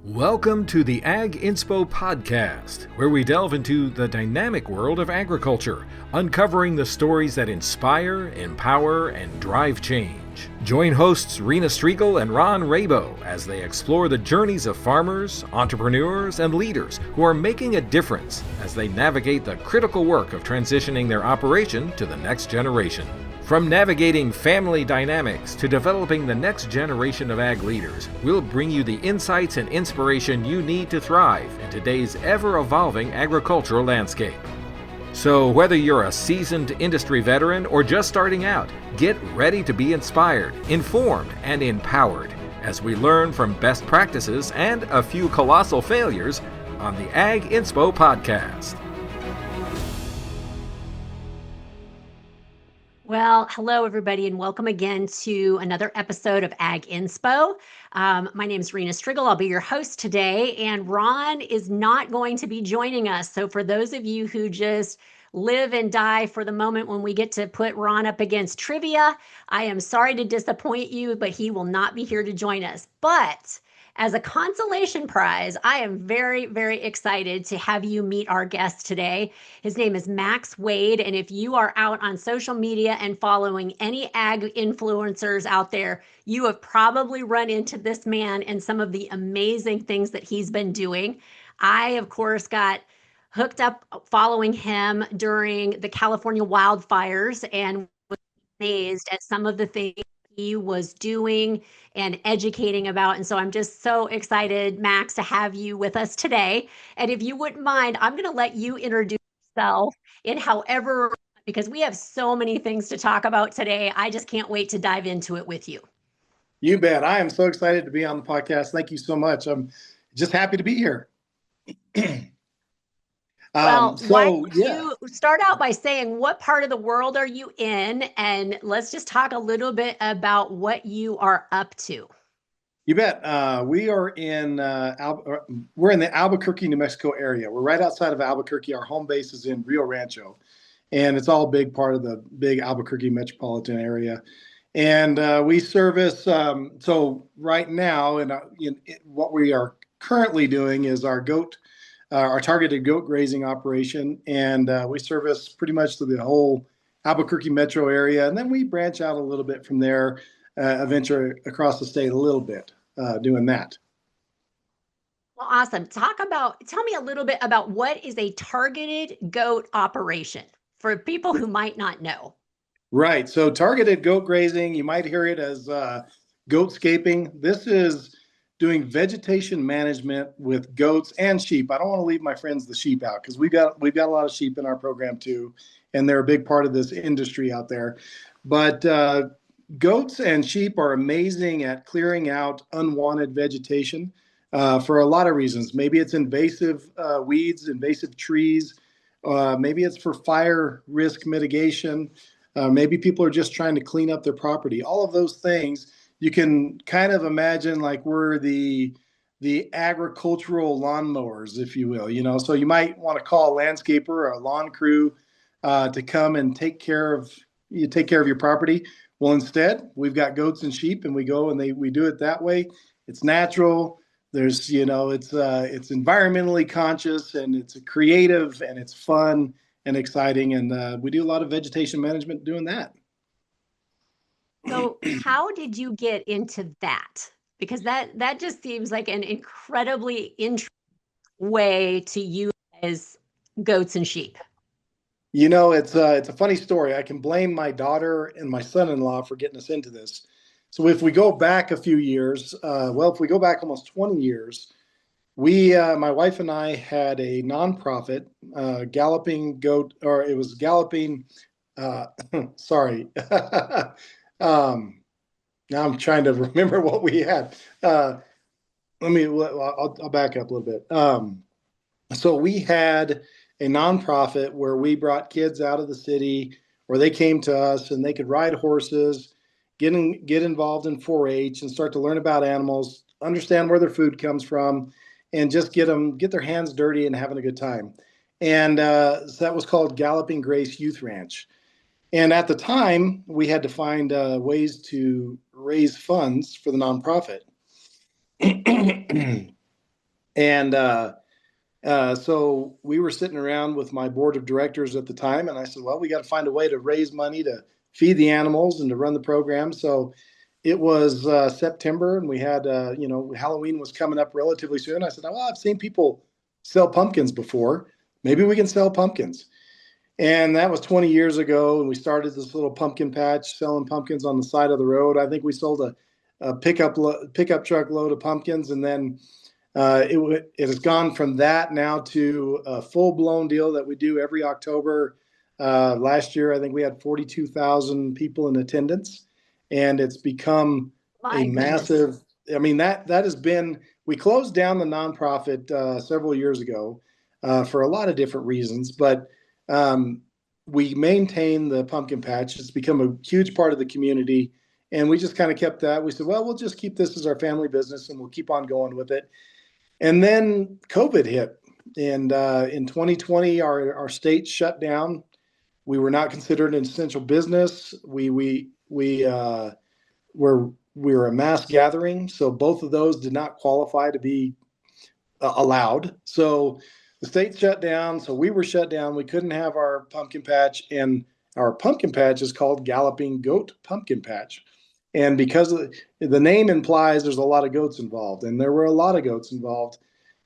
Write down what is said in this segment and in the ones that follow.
Welcome to the Ag Inspo podcast, where we delve into the dynamic world of agriculture, uncovering the stories that inspire, empower, and drive change. Join hosts Rena Striegel and Ron Rabo as they explore the journeys of farmers, entrepreneurs, and leaders who are making a difference as they navigate the critical work of transitioning their operation to the next generation. From navigating family dynamics to developing the next generation of ag leaders, we'll bring you the insights and inspiration you need to thrive in today's ever-evolving agricultural landscape. So whether you're a seasoned industry veteran or just starting out, get ready to be inspired, informed, and empowered as we learn from best practices and a few colossal failures on the Ag Inspo podcast. Well, hello, everybody, and welcome again to another episode of Ag Inspo. My name is Rena Striegel. I'll be your host today, and Ron is not going to be joining us. So for those of you who just live and die for the moment when we get to put Ron up against trivia, I am sorry to disappoint you, but he will not be here to join us. But as a consolation prize, I am very, very excited to have you meet our guest today. His name is Max Wade, and if you are out on social media and following any ag influencers out there, you have probably run into this man and some of the amazing things that he's been doing. I, of course, got hooked up following him during the California wildfires and was amazed at some of the things he was doing and educating about. And so I'm just so excited, Max, to have you with us today. And if you wouldn't mind, I'm going to let you introduce yourself in however, because we have so many things to talk about today. I just can't wait to dive into it with you. You bet. I am so excited to be on the podcast. Thank you so much. I'm just happy to be here. Why don't you start out by saying what part of the world are you in, and let's just talk a little bit about what you are up to. You bet. We are in we're in the Albuquerque, New Mexico area. We're right outside of Albuquerque. Our home base is in Rio Rancho, and it's all a big part of the big Albuquerque metropolitan area. And we service. So right now, what we are currently doing is our targeted goat grazing operation, and we service pretty much the whole Albuquerque metro area, and then we branch out a little bit from there, venture across the state a little bit, doing that. Well, awesome. Tell me a little bit about what is a targeted goat operation for people who might not know. Right. So targeted goat grazing, you might hear it as goatscaping. This is doing vegetation management with goats and sheep. I don't want to leave my friends the sheep out because we've got a lot of sheep in our program too, and they're a big part of this industry out there. But goats and sheep are amazing at clearing out unwanted vegetation for a lot of reasons. Maybe it's invasive weeds, invasive trees. Maybe it's for fire risk mitigation. Maybe people are just trying to clean up their property. All of those things. You can kind of imagine like we're the agricultural lawnmowers, if you will, so you might want to call a landscaper or a lawn crew to come and take care of your property. Well, instead, we've got goats and sheep, and we go and we do it that way. It's natural. There's, it's environmentally conscious, and it's creative, and it's fun and exciting, and we do a lot of vegetation management doing that. So how did you get into that? Because that just seems like an incredibly interesting way to utilize goats and sheep. It's a funny story. I can blame my daughter and my son-in-law for getting us into this. So if we go back a few years, if we go back almost 20 years, my wife and I had a nonprofit, Galloping Goat, or it was Galloping, sorry. Now I'm trying to remember what we had. I'll back up a little bit. So we had a nonprofit where we brought kids out of the city, where they came to us and they could ride horses, get involved in 4-H and start to learn about animals, understand where their food comes from, and just get their hands dirty and having a good time. And so that was called Galloping Grace Youth Ranch. And at the time, we had to find ways to raise funds for the nonprofit. And so we were sitting around with my board of directors at the time, and I said, well, we got to find a way to raise money to feed the animals and to run the program. So it was September, and we had, Halloween was coming up relatively soon. I said, well, I've seen people sell pumpkins before. Maybe we can sell pumpkins. And that was 20 years ago. And we started this little pumpkin patch selling pumpkins on the side of the road. I think we sold a pickup truck load of pumpkins. And then it has gone from that now to a full blown deal that we do every October. Last year, I think we had 42,000 people in attendance, and it's become My a goodness. massive. I mean, that has been. We closed down the nonprofit several years ago for a lot of different reasons, but we maintain the pumpkin patch. It's become a huge part of the community, and we just kind of kept that. We said, well, we'll just keep this as our family business, and we'll keep on going with it. And then COVID hit, and in 2020, our state shut down. We were not considered an essential business. We were a mass gathering, so both of those did not qualify to be allowed. So the state shut down, so we were shut down. We couldn't have our pumpkin patch, and our pumpkin patch is called Galloping Goat Pumpkin Patch. And because the name implies there's a lot of goats involved, and there were a lot of goats involved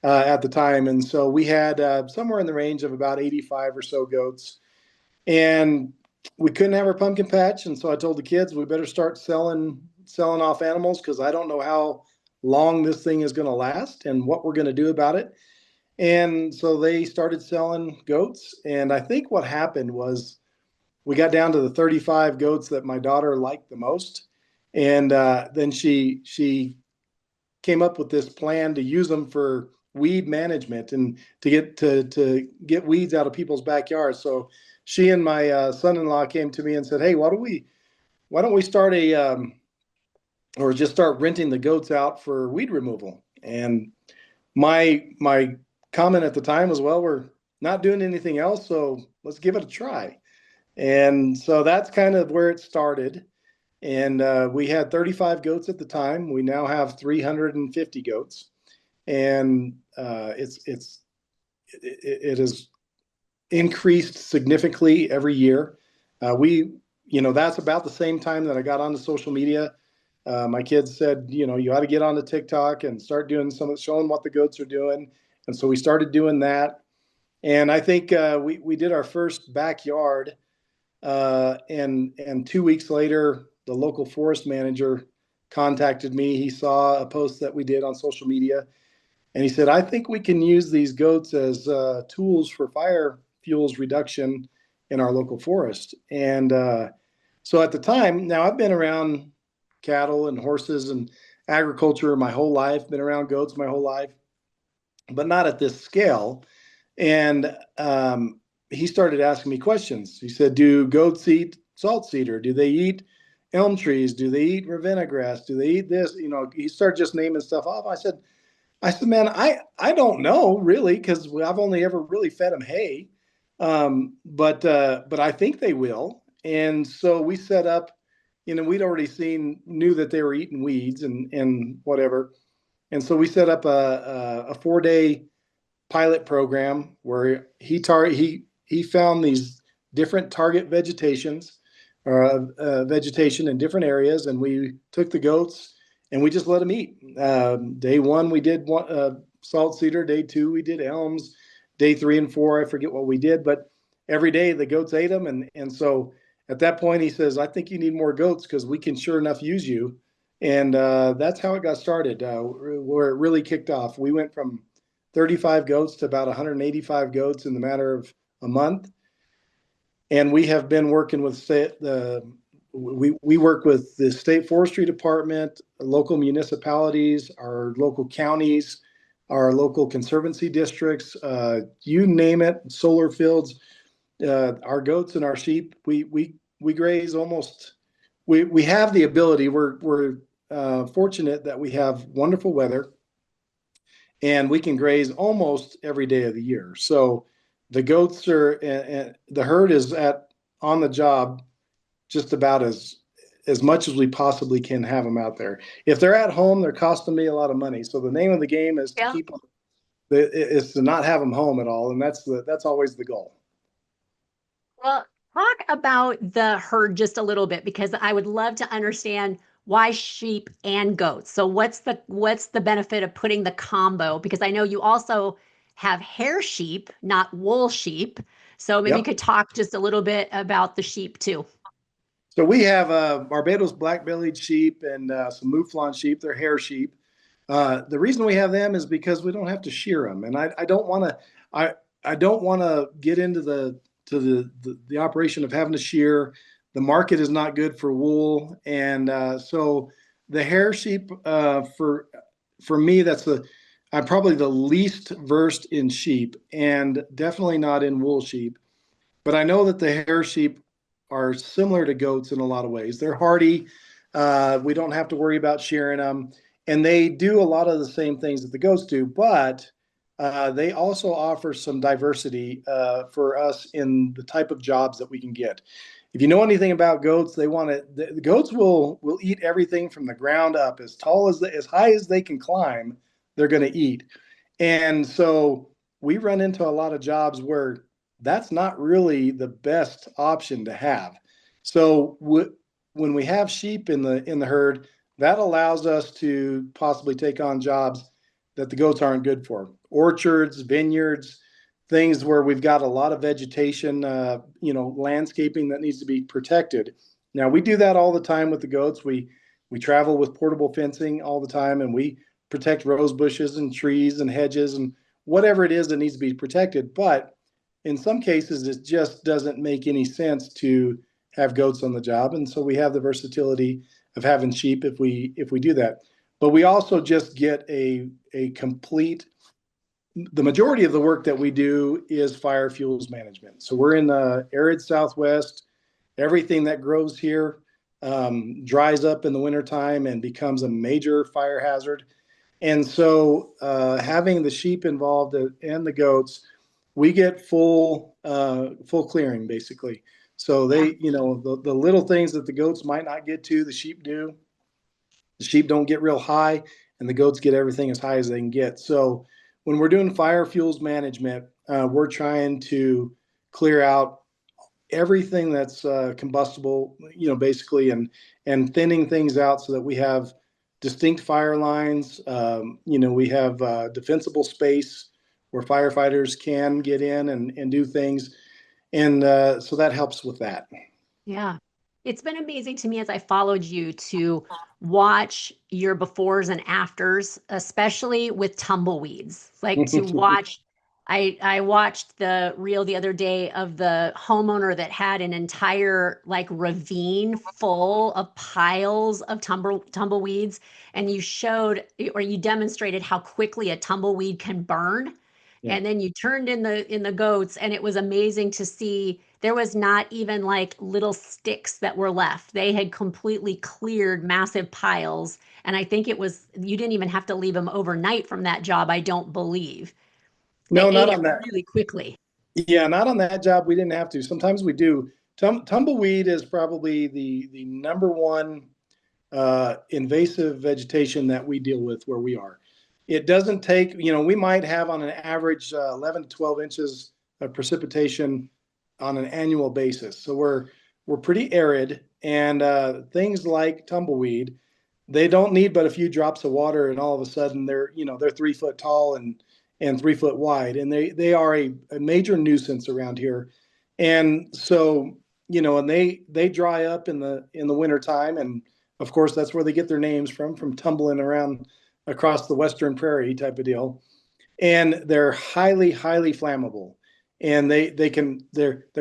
at the time. And so we had somewhere in the range of about 85 or so goats. And we couldn't have our pumpkin patch. And so I told the kids, we better start selling off animals, because I don't know how long this thing is going to last and what we're going to do about it. And so they started selling goats. And I think what happened was we got down to the 35 goats that my daughter liked the most. And then she came up with this plan to use them for weed management and to get weeds out of people's backyards. So she and my son-in-law came to me and said, "Hey, why don't we start or just start renting the goats out for weed removal?" And my comment at the time was, "Well, we're not doing anything else, so let's give it a try." And so that's kind of where it started. And we had 35 goats at the time. We now have 350 goats, and it has increased significantly every year. That's about the same time that I got onto social media. My kids said, you ought to get onto TikTok and start doing showing what the goats are doing. And so we started doing that. And I think we did our first backyard. And 2 weeks later, the local forest manager contacted me. He saw a post that we did on social media, and he said, "I think we can use these goats as tools for fire fuels reduction in our local forest." And so at the time, now I've been around cattle and horses and agriculture my whole life, been around goats my whole life, but not at this scale. And he started asking me questions. He said, "Do goats eat salt cedar? Do they eat elm trees? Do they eat Ravenna grass? Do they eat this?" He started just naming stuff off. I said, "Man, I don't know really, because I've only ever really fed them hay, but I think they will." And so we set up. We'd already knew that they were eating weeds and whatever, and so we set up a 4-day pilot program where he found these different target vegetation in different areas, and we took the goats and we just let them eat. Day 1 we did salt cedar. Day 2 we did elms. Day 3 and 4 I forget what we did, but every day the goats ate them. And so at that point he says, "I think you need more goats, because we can sure enough use you." And that's how it got started, where it really kicked off. We went from 35 goats to about 185 goats in the matter of a month. And we have been working with we work with the state forestry department, local municipalities, our local counties, our local conservancy districts, you name it, solar fields. Our goats and our sheep, we graze almost. We have the ability. We're fortunate that we have wonderful weather, and we can graze almost every day of the year. So the goats the herd is on the job just about as much as we possibly can have them out there. If they're at home, they're costing me a lot of money. So the name of the game is to It's to not have them home at all, and that's always the goal. Well, talk about the herd just a little bit because I would love to understand why sheep and goats. So what's the benefit of putting the combo? Because I know you also have hair sheep, not wool sheep. So maybe you Yep. could talk just a little bit about the sheep too. So we have Barbados black-bellied sheep and some mouflon sheep. They're hair sheep. The reason we have them is because we don't have to shear them, and I don't want to. I don't want to get into the operation of having to shear. The market is not good for wool, and so the hair sheep for me, I'm probably the least versed in sheep, and definitely not in wool sheep. But I know that the hair sheep are similar to goats in a lot of ways. They're hardy. We don't have to worry about shearing them. And they do a lot of the same things that the goats do, but they also offer some diversity for us in the type of jobs that we can get. If you know anything about goats, they want to. The goats will eat everything from the ground up, as high as they can climb. They're going to eat, and so we run into a lot of jobs where that's not really the best option to have. So when we have sheep in the herd, that allows us to possibly take on jobs that the goats aren't good for. Orchards, vineyards, things where we've got a lot of vegetation, landscaping that needs to be protected. Now we do that all the time with the goats. We travel with portable fencing all the time, and we protect rose bushes and trees and hedges and whatever it is that needs to be protected. But in some cases, it just doesn't make any sense to have goats on the job, and so we have the versatility of having sheep if we do that. But we also just get a complete. The majority of the work that we do is fire fuels management. So we're in the arid Southwest. Everything that grows here dries up in the wintertime and becomes a major fire hazard. And so having the sheep involved and the goats, we get full clearing basically. So Yeah. the little things that the goats might not get to, the sheep do. The sheep don't get real high, and the goats get everything as high as they can get. So when we're doing fire fuels management, we're trying to clear out everything that's combustible, basically, and thinning things out so that we have distinct fire lines. We have defensible space where firefighters can get in and do things. And so that helps with that. Yeah. It's been amazing to me as I followed you to watch your befores and afters, especially with tumbleweeds. Like to watch, I watched the reel the other day of the homeowner that had an entire like ravine full of piles of tumbleweeds, and you showed or you demonstrated how quickly a tumbleweed can burn. Yeah. And then you turned in the goats, and it was amazing to see there was not even like little sticks that were left. They had completely cleared massive piles. And I think you didn't even have to leave them overnight from that job, I don't believe. They No, not ate it on that. really quickly. Yeah, not on that job. We didn't have to. Sometimes we do. Tumbleweed is probably the number one invasive vegetation that we deal with where we are. It doesn't take, we might have on an average 11 to 12 inches of precipitation on an annual basis. So we're pretty arid, and things like tumbleweed, they don't need but a few drops of water, and all of a sudden they're 3 foot tall and 3 foot wide, and they are a major nuisance around here. And so and they dry up in the winter time, and of course that's where they get their names from tumbling around across the western prairie type of deal. And they're highly flammable, and they're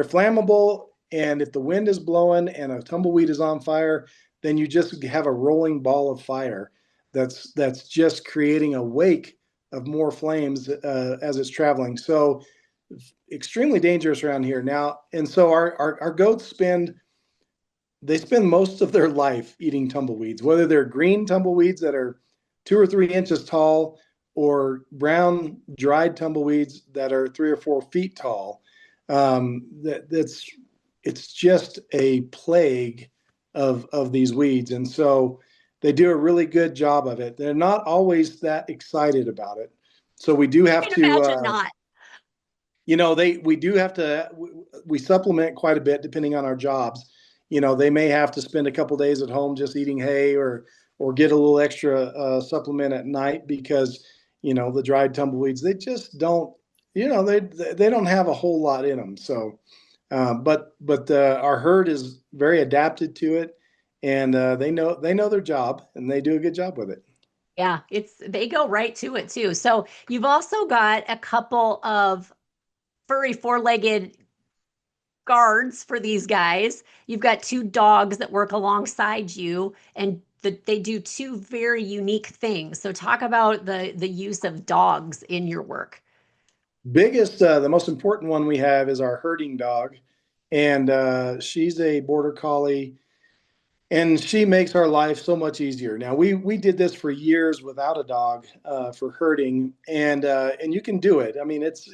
flammable. And if the wind is blowing and a tumbleweed is on fire, then you just have a rolling ball of fire that's just creating a wake of more flames as it's traveling. So extremely dangerous around here now. And so our goats spend most of their life eating tumbleweeds, whether they're green tumbleweeds that are 2 or 3 inches tall, or brown dried tumbleweeds that are 3 or 4 feet tall. It's just a plague of these weeds, and so they do a really good job of it. They're not always that excited about it. So we do I have can to, imagine not. we do have to, we supplement quite a bit depending on our jobs. They may have to spend a couple days at home just eating hay, or get a little extra supplement at night because, the dried tumbleweeds, they just don't, they don't have a whole lot in them. So, but our herd is very adapted to it, and they know their job, and they do a good job with it. Yeah, they go right to it too. So you've also got a couple of furry four-legged guards for these guys. You've got two dogs that work alongside you, and they do two very unique things. So talk about the use of dogs in your work. The most important one we have is our herding dog, and she's a border collie, and she makes our life so much easier. Now we did this for years without a dog for herding, and you can do it. I mean, it's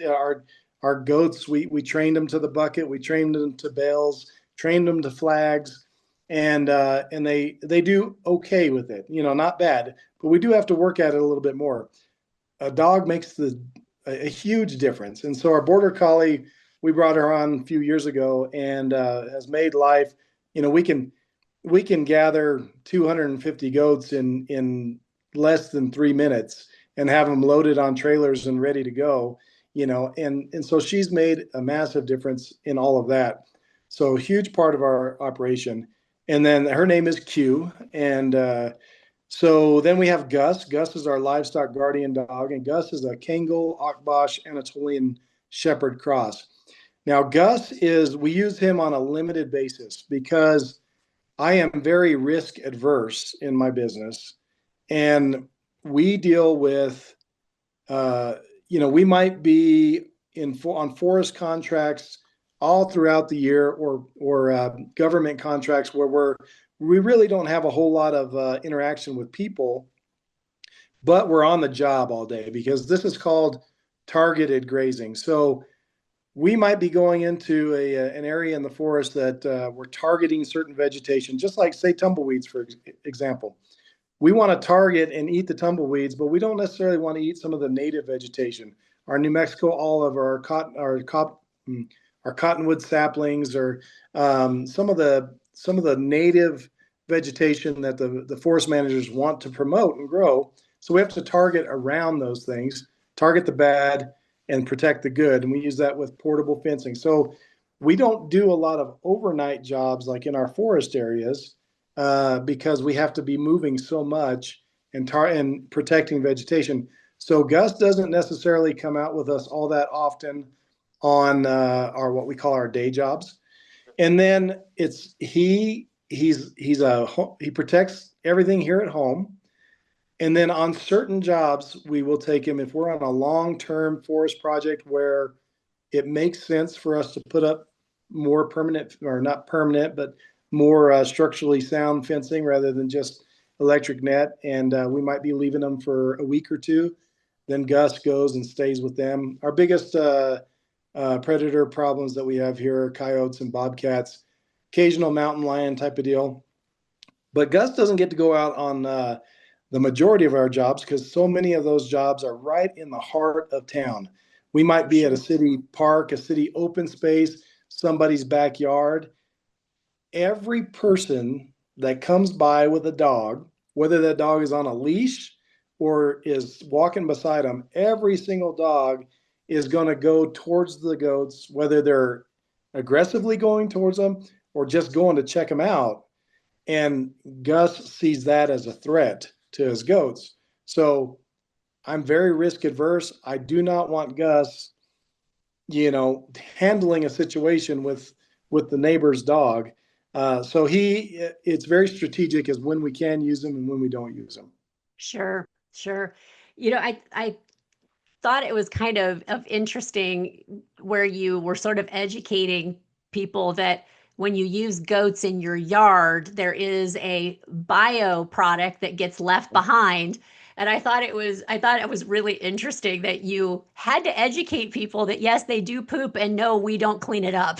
our goats. We trained them to the bucket, we trained them to bales, trained them to flags, and they do okay with it. Not bad, but we do have to work at it a little bit more. A dog makes a huge difference. And so our border collie, we brought her on a few years ago, and has made life. We can gather 250 goats in less than 3 minutes and have them loaded on trailers and ready to go. And so she's made a massive difference in all of that. So huge part of our operation. And then her name is Q, and so then we have Gus. Gus is our livestock guardian dog, and Gus is a Kangal, Akbash, Anatolian Shepherd cross. Now, we use him on a limited basis because I am very risk adverse in my business. And we deal with, we might be on forest contracts all throughout the year, or government contracts where we really don't have a whole lot of interaction with people, but we're on the job all day because this is called targeted grazing. So we might be going into an area in the forest that we're targeting certain vegetation, just like, say, tumbleweeds, for example. We want to target and eat the tumbleweeds, but we don't necessarily want to eat some of the native vegetation. Our New Mexico olive, or our cottonwood saplings, or some of the native vegetation that the forest managers want to promote and grow. So we have to target around those things, target the bad and protect the good. And we use that with portable fencing. So we don't do a lot of overnight jobs like in our forest areas, because we have to be moving so much and protecting vegetation. So Gus doesn't necessarily come out with us all that often on our what we call our day jobs. And then he protects everything here at home. And then on certain jobs, we will take him if we're on a long-term forest project where it makes sense for us to put up more permanent, or not permanent, but more structurally sound fencing rather than just electric net. And we might be leaving them for a week or two. Then Gus goes and stays with them. Our biggest predator problems that we have here are coyotes and bobcats, occasional mountain lion type of deal. But Gus doesn't get to go out on the majority of our jobs because so many of those jobs are right in the heart of town. We might be at a city park, a city open space, somebody's backyard. Every person that comes by with a dog, whether that dog is on a leash or is walking beside them, every single dog is going to go towards the goats, whether they're aggressively going towards them or just going to check them out. And Gus sees that as a threat to his goats. So I'm very risk adverse. I do not want Gus, handling a situation with the neighbor's dog. So it's very strategic as when we can use him and when we don't use him. Sure, sure. I thought it was kind of interesting where you were sort of educating people that when you use goats in your yard, there is a bio product that gets left behind. And I thought it was really interesting that you had to educate people that yes, they do poop, and no, we don't clean it up.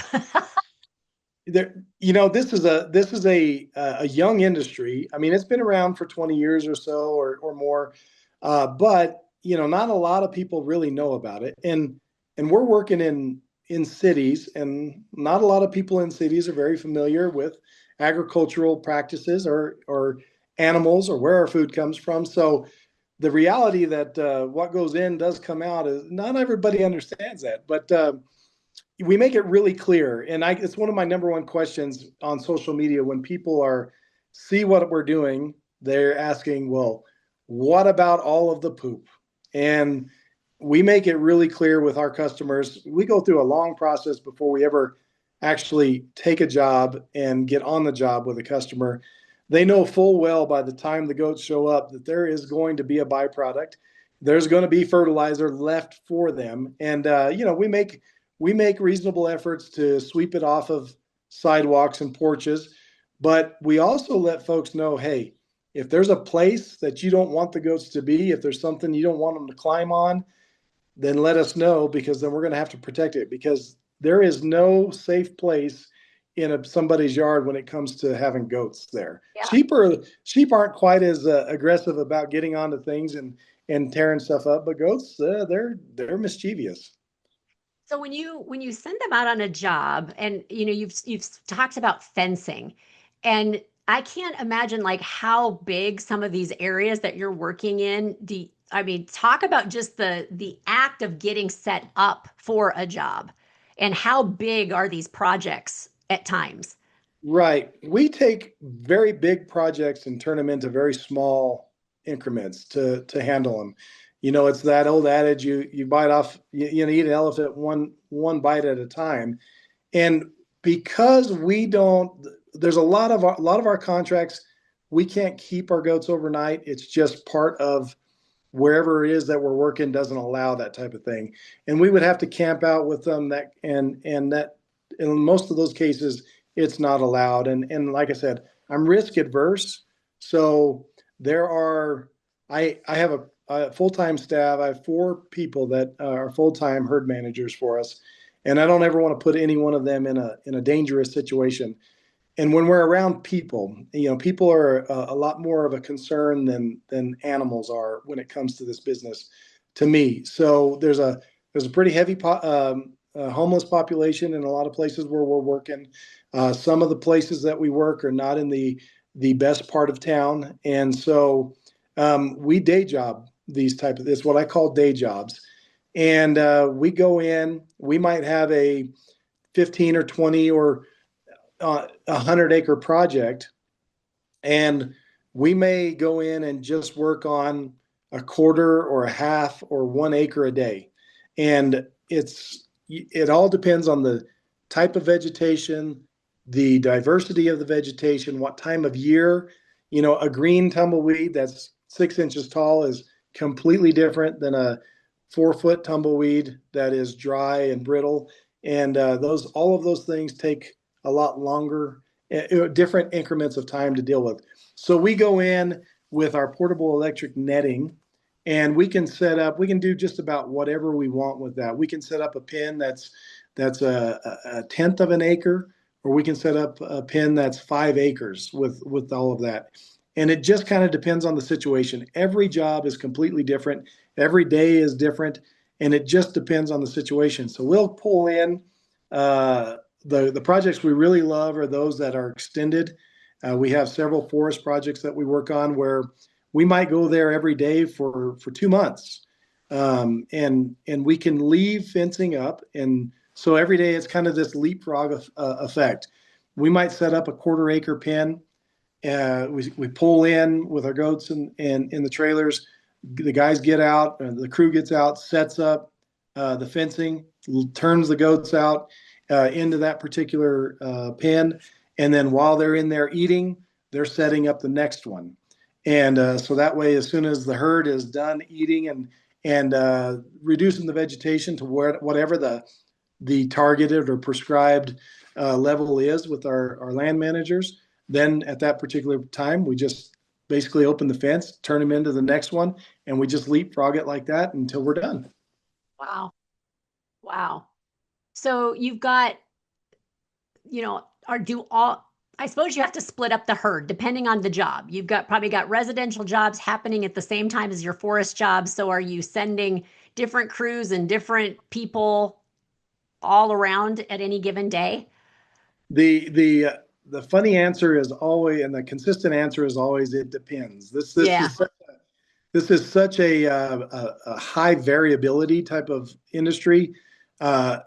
This is a young industry. I mean, it's been around for 20 years or so, or more. But not a lot of people really know about it. And we're working in cities, and not a lot of people in cities are very familiar with agricultural practices or animals or where our food comes from. So the reality that what goes in does come out is not everybody understands that, but we make it really clear. And it's one of my number one questions on social media when people see what we're doing. They're asking, well, what about all of the poop? And we make it really clear with our customers. We go through a long process before we ever actually take a job and get on the job with a customer. They know full well by the time the goats show up that there is going to be a byproduct. There's going to be fertilizer left for them. And, we make reasonable efforts to sweep it off of sidewalks and porches, but we also let folks know, hey, if there's a place that you don't want the goats to be, if there's something you don't want them to climb on, then let us know, because then we're going to have to protect it, because there is no safe place in somebody's yard when it comes to having goats there. Yeah. Sheep aren't quite as aggressive about getting onto things and tearing stuff up, but goats, they're mischievous. So when you send them out on a job, and you've talked about fencing, and I can't imagine like how big some of these areas that you're working in. I mean, talk about just the act of getting set up for a job, and how big are these projects at times? Right. We take very big projects and turn them into very small increments to handle them. It's that old adage, you bite off, eat an elephant one bite at a time. And because we don't, there's a lot of our contracts, we can't keep our goats overnight. It's just part of wherever it is that we're working doesn't allow that type of thing. And we would have to camp out with them, that in most of those cases, it's not allowed. And like I said, I'm risk adverse. So I have a full-time staff. I have 4 people that are full-time herd managers for us. And I don't ever want to put any one of them in a dangerous situation. And when we're around people, people are a lot more of a concern than animals are when it comes to this business, to me. So there's a pretty heavy homeless population in a lot of places where we're working. Some of the places that we work are not in the best part of town, and so we day job this what I call day jobs, and we go in. We might have a 15 or 20 or 100-acre project, and we may go in and just work on a quarter or a half or 1 acre a day. And it all depends on the type of vegetation, the diversity of the vegetation, what time of year. A green tumbleweed that's 6 inches tall is completely different than a 4-foot tumbleweed that is dry and brittle. And all of those things take a lot longer, different increments of time to deal with. So we go in with our portable electric netting, and we can do just about whatever we want with that. We can set up a pen that's a tenth of an acre, or we can set up a pen that's 5 acres with all of that. And it just kind of depends on the situation. Every job is completely different. Every day is different, and it just depends on the situation. So we'll pull in the projects we really love are those that are extended. We have several forest projects that we work on where we might go there every day for 2 months. And we can leave fencing up. And so every day it's kind of this leapfrog effect. We might set up a 1/4 acre pen. We pull in with our goats and in the trailers. The guys get out, the crew gets out, sets up the fencing, turns the goats out into that particular pen. And then while they're in there eating, they're setting up the next one. And so that way, as soon as the herd is done eating and reducing the vegetation to whatever the targeted or prescribed level is with our land managers, then at that particular time, we just basically open the fence, turn them into the next one, and we just leapfrog it like that until we're done. Wow. Wow. So you've got, are do all I suppose you have to split up the herd depending on the job. You've probably got residential jobs happening at the same time as your forest jobs. So are you sending different crews and different people all around at any given day? The funny answer is always, and the consistent answer is always, it depends. Yeah. This is such a high variability type of industry. Uh,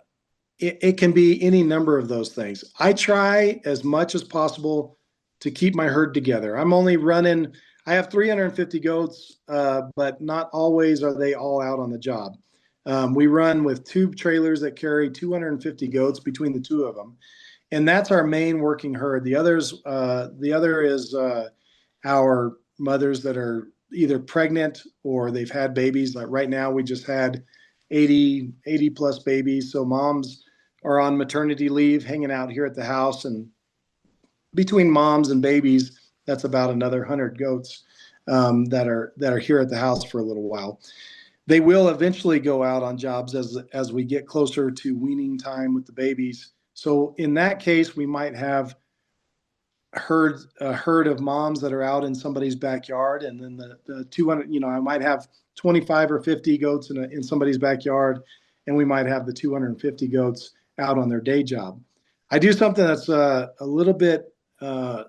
it can be any number of those things. I try as much as possible to keep my herd together. I have 350 goats, but not always are they all out on the job. We run with two trailers that carry 250 goats between the two of them, and that's our main working herd. The other is our mothers that are either pregnant or they've had babies. Like right now, we just had 80 plus babies. So moms are on maternity leave, hanging out here at the house, and between moms and babies, that's about another 100 goats that are here at the house for a little while. They will eventually go out on jobs as we get closer to weaning time with the babies. So in that case, we might have a herd of moms that are out in somebody's backyard, and then the 200, I might have 25 or 50 goats in somebody's backyard, and we might have the 250 goats out on their day job. I do something that's a little bit, I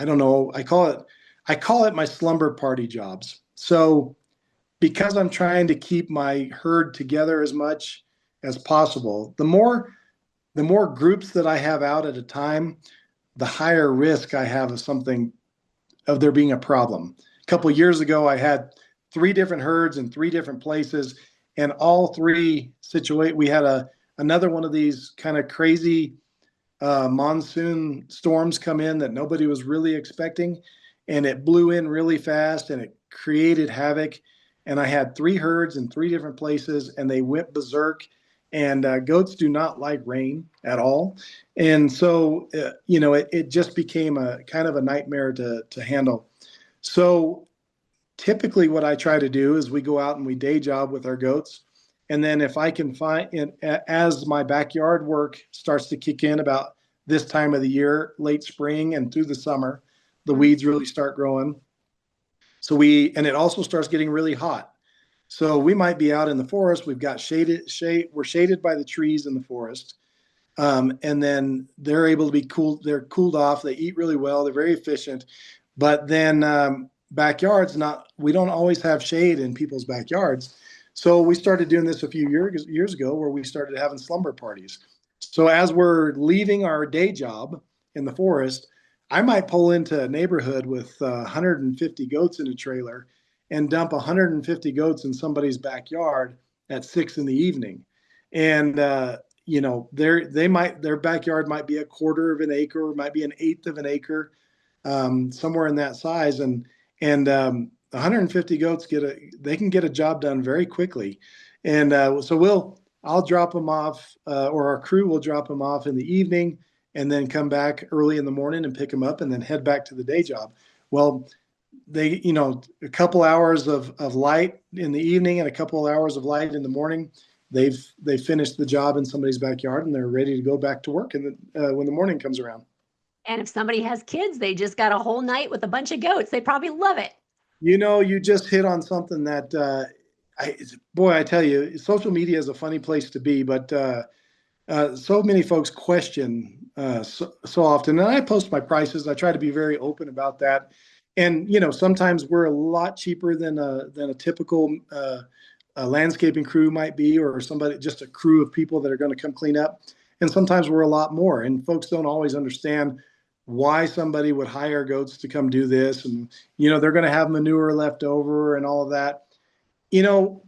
don't know, I call it my slumber party jobs. So because I'm trying to keep my herd together as much as possible, the more groups that I have out at a time, the higher risk I have of there being a problem. A couple of years ago, I had 3 different herds in 3 different places, and all 3 we had another one of these kind of crazy monsoon storms come in that nobody was really expecting, and it blew in really fast and it created havoc. And I had 3 herds in 3 different places, and they went berserk. And goats do not like rain at all, and so it just became a kind of a nightmare to handle. So typically, what I try to do is we go out and we day job with our goats, and then if I can as my backyard work starts to kick in about this time of the year, late spring and through the summer, the weeds really start growing. And it also starts getting really hot. So we might be out in the forest. We've got we're shaded by the trees in the forest. And then they're able to be cooled. They're cooled off. They eat really well. They're very efficient. But then backyards, we don't always have shade in people's backyards. So we started doing this a few years ago where we started having slumber parties. So as we're leaving our day job in the forest, I might pull into a neighborhood with 150 goats in a trailer and dump 150 goats in somebody's backyard at 6 p.m. And their backyard might be a quarter of an acre, might be an eighth of an acre, somewhere in that size. And 150 goats they can get a job done very quickly. And so I'll drop them off, or our crew will drop them off in the evening, and then come back early in the morning and pick them up, and then head back to the day job. Well, a couple hours of light in the evening and a couple of hours of light in the morning, they've finished the job in somebody's backyard, and they're ready to go back to work when the morning comes around. And if somebody has kids, they just got a whole night with a bunch of goats. They probably love it. You just hit on something that, I tell you, social media is a funny place to be, but so many folks question so often. And I post my prices. I try to be very open about that. And sometimes we're a lot cheaper than a typical landscaping crew might be, or just a crew of people that are going to come clean up. And sometimes we're a lot more. And folks don't always understand why somebody would hire goats to come do this. And they're going to have manure left over and all of that.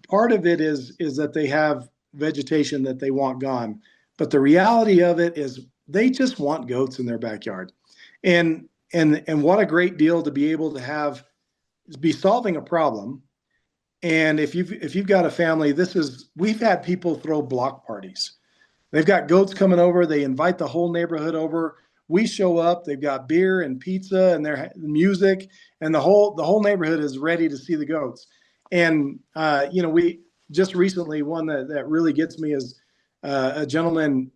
Part of it is that they have vegetation that they want gone. But the reality of it is they just want goats in their backyard. And what a great deal to be able to be solving a problem. And if you've got a family, we've had people throw block parties. They've got goats coming over. They invite the whole neighborhood over. We show up. They've got beer and pizza and their music, and the whole neighborhood is ready to see the goats. And we just recently, one that really gets me is a gentleman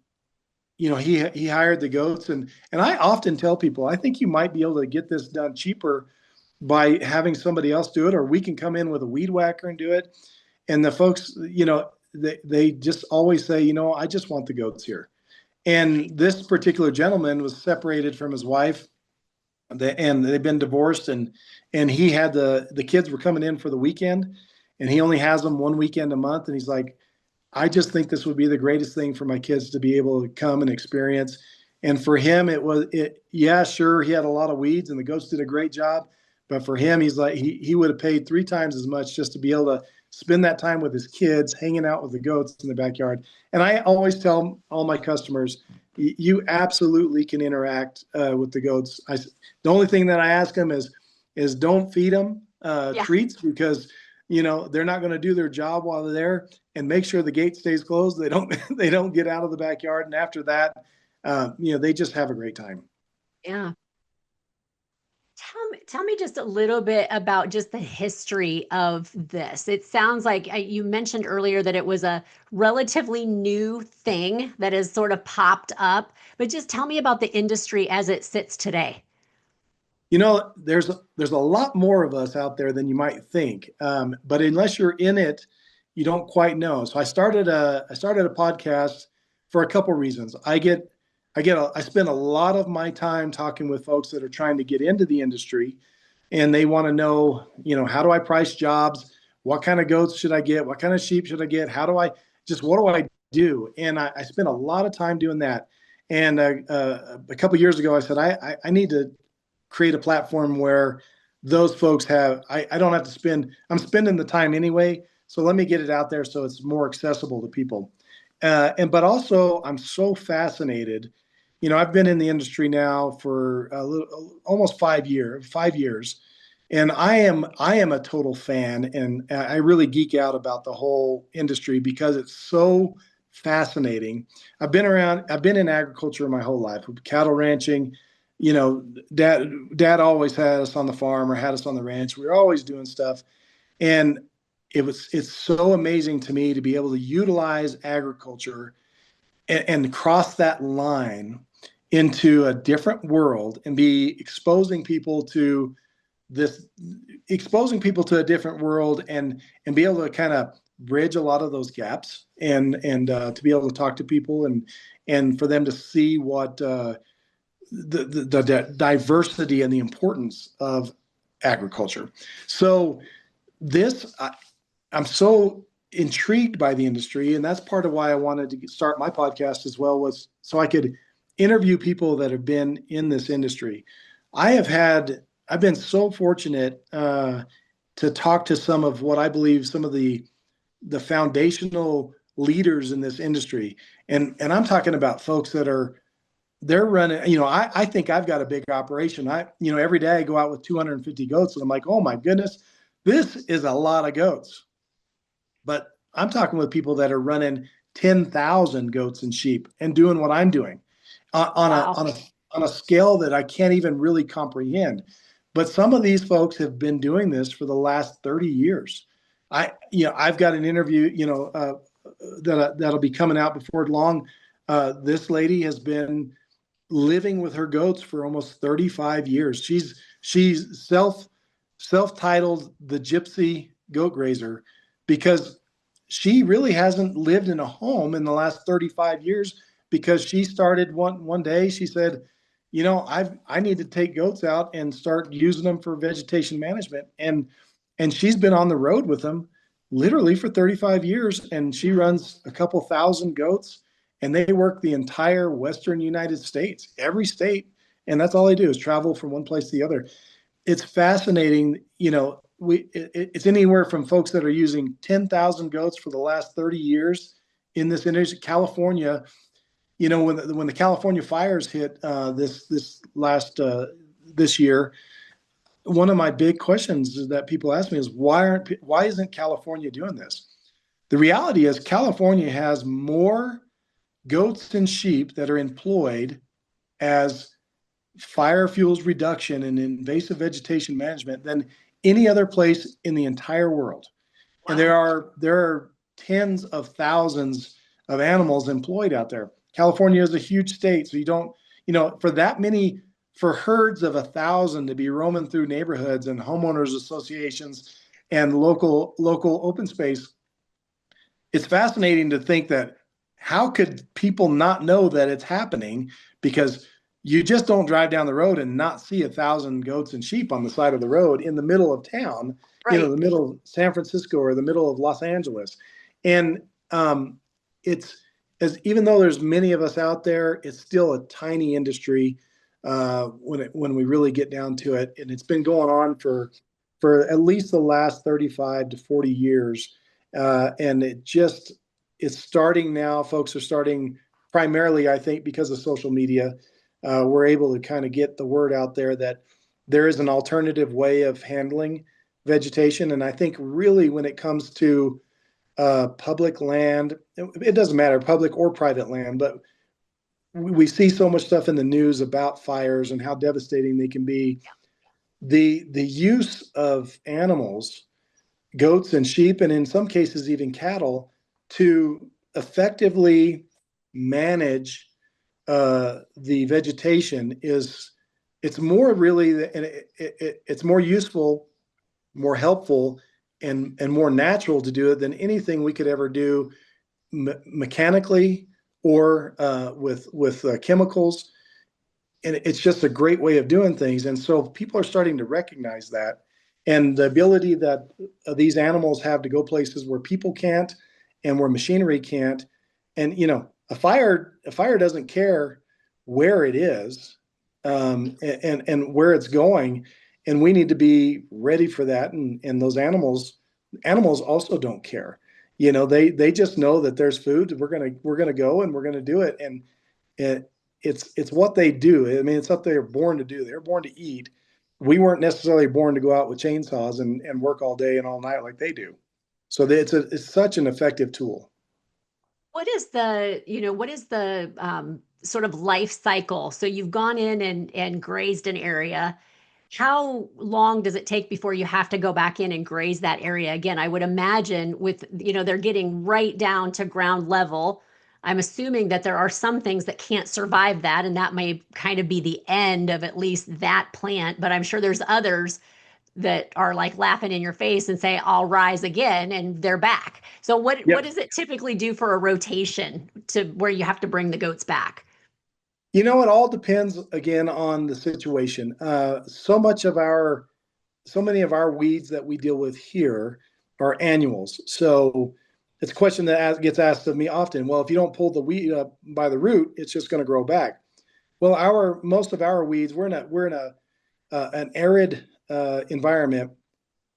he hired the goats, and I often tell people, I think you might be able to get this done cheaper by having somebody else do it, or we can come in with a weed whacker and do it. And the folks, they just always say, I just want the goats here. And this particular gentleman was separated from his wife, and they've been divorced, and he had the kids were coming in for the weekend, and he only has them one weekend a month. And he's like, I just think this would be the greatest thing for my kids to be able to come and experience. And for him, yeah, sure, he had a lot of weeds and the goats did a great job. But for him, he's like, he would have paid 3 times as much just to be able to spend that time with his kids, hanging out with the goats in the backyard. And I always tell all my customers, you absolutely can interact with the goats. The only thing that I ask them is don't feed them treats, because they're not going to do their job while they're there, and make sure the gate stays closed. They don't get out of the backyard. And after that, they just have a great time. Yeah. Tell me just a little bit about just the history of this. It sounds like you mentioned earlier that it was a relatively new thing that has sort of popped up, but just tell me about the industry as it sits today. There's a lot more of us out there than you might think, but unless you're in it, you don't quite know. So I started a podcast for a couple reasons. I spend a lot of my time talking with folks that are trying to get into the industry, and they want to know, how do I price jobs? What kind of goats should I get? What kind of sheep should I get? What do I do? And I spent a lot of time doing that. And a couple of years ago, I said, I need to create a platform where those folks I don't have to I'm spending the time anyway. So let me get it out there so it's more accessible to people. But also I'm so fascinated. I've been in the industry now for almost 5 years, and I am a total fan, and I really geek out about the whole industry because it's so fascinating. I've been in agriculture my whole life, cattle ranching. Dad always had us on the farm or had us on the ranch. We were always doing stuff, and it's so amazing to me to be able to utilize agriculture and cross that line into a different world and be exposing people to a different world, and be able to kind of bridge a lot of those gaps, and to be able to talk to people, and for them to see what the diversity and the importance of agriculture. So I'm so intrigued by the industry, and that's part of why I wanted to start my podcast as well, was so I could interview people that have been in this industry. I've been so fortunate to talk to some of what I believe some of the foundational leaders in this industry, and I'm talking about folks that they're running. I think I've got a big operation. Every day I go out with 250 goats, and I'm like, oh my goodness, this is a lot of goats. But I'm talking with people that are running 10,000 goats and sheep and doing what I'm doing on a scale that I can't even really comprehend. But some of these folks have been doing this for the last 30 years. I've got an interview, that'll be coming out before long. This lady has been living with her goats for almost 35 years. She's self-titled the Gypsy Goat Grazer because she really hasn't lived in a home in the last 35 years, because she started one day. She said, I need to take goats out and start using them for vegetation management. And she's been on the road with them literally for 35 years. And she runs a couple thousand goats, and they work the entire Western United States, every state. And that's all they do is travel from one place to the other. It's fascinating. It's anywhere from folks that are using 10,000 goats for the last 30 years in this industry. California, when the California fires hit this year, one of my big questions that people ask me is why isn't California doing this? The reality is California has more goats and sheep that are employed as fire fuels reduction and invasive vegetation management than any other place in the entire world. Wow. And there are tens of thousands of animals employed out there. California is a huge state, so you don't, for that many, for herds of 1,000 to be roaming through neighborhoods and homeowners associations and local open space, it's fascinating to think that how could people not know that it's happening? Because you just don't drive down the road and not see 1,000 goats and sheep on the side of the road in the middle of town, Right. the middle of San Francisco or the middle of Los Angeles. And it's even though there's many of us out there, it's still a tiny industry when we really get down to it. And it's been going on for at least the last 35 to 40 years. And it's starting now. Folks are starting primarily, I think, because of social media. We're able to kind of get the word out there that there is an alternative way of handling vegetation. And I think really when it comes to public land, it doesn't matter, public or private land, but we see so much stuff in the news about fires and how devastating they can be. The use of animals, goats and sheep, and in some cases even cattle, to effectively manage the vegetation it's more really, and it's more useful, more helpful, and more natural to do it than anything we could ever do mechanically or with chemicals. And it's just a great way of doing things. And so people are starting to recognize that, and the ability that these animals have to go places where people can't and where machinery can't. And a fire doesn't care where it is, and where it's going, and we need to be ready for that. And those animals also don't care. They just know that there's food. We're gonna go and we're gonna do it. And it's what they do. I mean, it's what they're born to do. They're born to eat. We weren't necessarily born to go out with chainsaws and work all day and all night like they do. So it's such an effective tool. What is the sort of life cycle? So you've gone in and grazed an area. How long does it take before you have to go back in and graze that area again? I would imagine they're getting right down to ground level. I'm assuming that there are some things that can't survive that, and that may kind of be the end of at least that plant. But I'm sure there's others that are like laughing in your face and say, I'll rise again, and they're back. So what does it typically do for a rotation to where you have to bring the goats back? It all depends again on the situation. So many of our weeds that we deal with here are annuals. So it's a question that gets asked of me often. Well, if you don't pull the weed up by the root, it's just going to grow back. Well, most of our weeds, we're in an arid environment.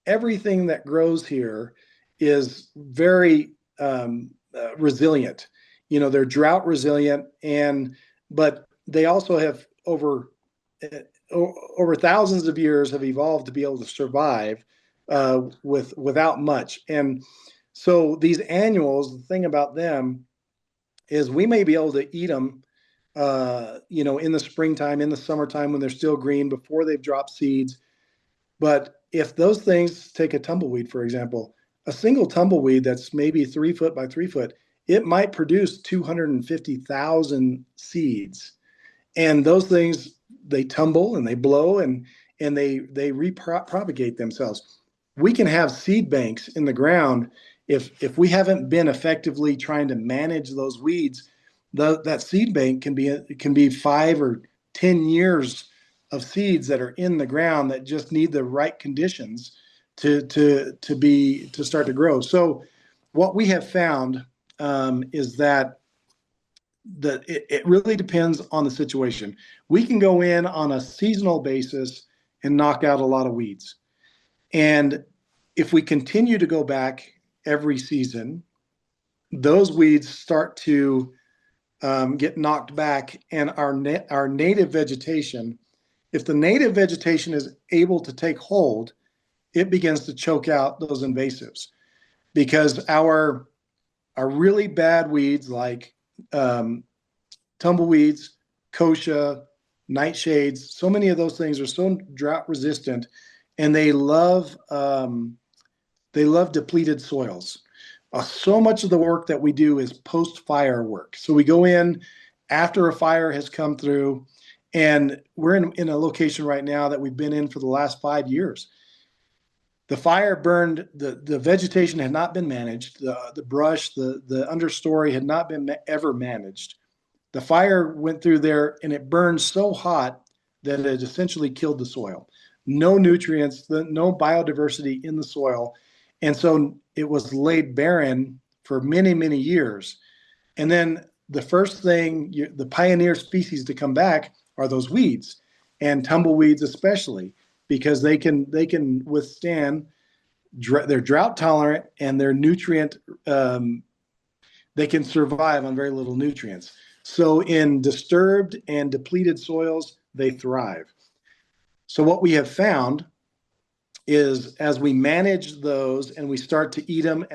Everything that grows here is very resilient. They're drought resilient, but they also have over thousands of years have evolved to be able to survive without much. And so these annuals, the thing about them is we may be able to eat them, in the springtime, in the summertime when they're still green before they've dropped seeds. But if those things, take a tumbleweed, for example, a single tumbleweed that's maybe 3 foot by 3 foot, it might produce 250,000 seeds. And those things, they tumble and they blow and they repropagate themselves. We can have seed banks in the ground if we haven't been effectively trying to manage those weeds. That seed bank can be 5 or 10 years of seeds that are in the ground that just need the right conditions to start to grow. So what we have found is that it really depends on the situation. We can go in on a seasonal basis and knock out a lot of weeds. And if we continue to go back every season, those weeds start to get knocked back, and our native vegetation, if the native vegetation is able to take hold, it begins to choke out those invasives, because our really bad weeds like tumbleweeds, kochia, nightshades, so many of those things are so drought resistant, and they love depleted soils. So much of the work that we do is post-fire work. So we go in after a fire has come through. And we're in a location right now that we've been in for the last 5 years. The fire burned, the vegetation had not been managed. The brush, the understory had not been ever managed. The fire went through there and it burned so hot that it essentially killed the soil. No nutrients, no biodiversity in the soil. And so it was laid barren for many, many years. And then the first thing, the pioneer species to come back are those weeds, and tumbleweeds especially, because they can withstand, they're drought tolerant, and they're nutrient, they can survive on very little nutrients. So in disturbed and depleted soils, they thrive. So what we have found is as we manage those and we start to eat them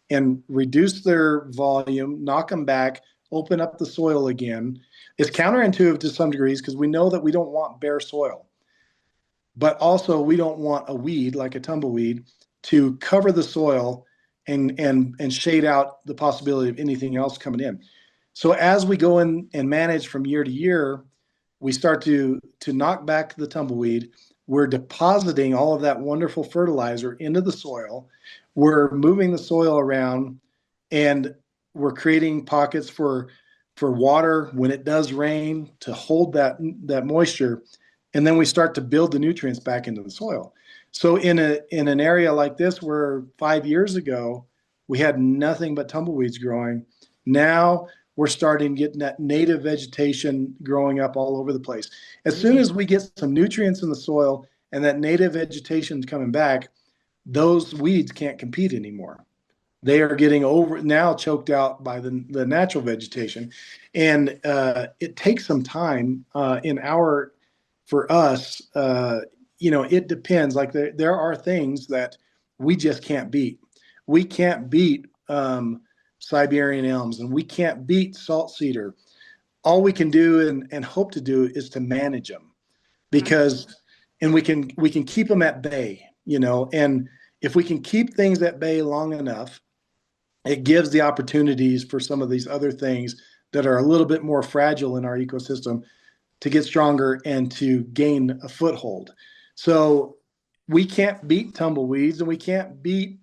and reduce their volume, knock them back, open up the soil again, it's counterintuitive to some degrees because we know that we don't want bare soil. But also we don't want a weed like a tumbleweed to cover the soil and shade out the possibility of anything else coming in. So as we go in and manage from year to year, we start to knock back the tumbleweed. We're depositing all of that wonderful fertilizer into the soil. We're moving the soil around, and we're creating pockets for water when it does rain to hold that moisture. And then we start to build the nutrients back into the soil. So in an area like this, where 5 years ago we had nothing but tumbleweeds growing, now we're starting to get that native vegetation growing up all over the place. As soon as we get some nutrients in the soil and that native vegetation coming back, those weeds can't compete anymore. They are getting now choked out by the natural vegetation. And it takes some time for us, it depends. Like there are things that we just can't beat. We can't beat Siberian elms, and we can't beat salt cedar. All we can do and hope to do is to manage them, and we can keep them at bay, and if we can keep things at bay long enough, it gives the opportunities for some of these other things that are a little bit more fragile in our ecosystem to get stronger and to gain a foothold. So we can't beat tumbleweeds and we can't beat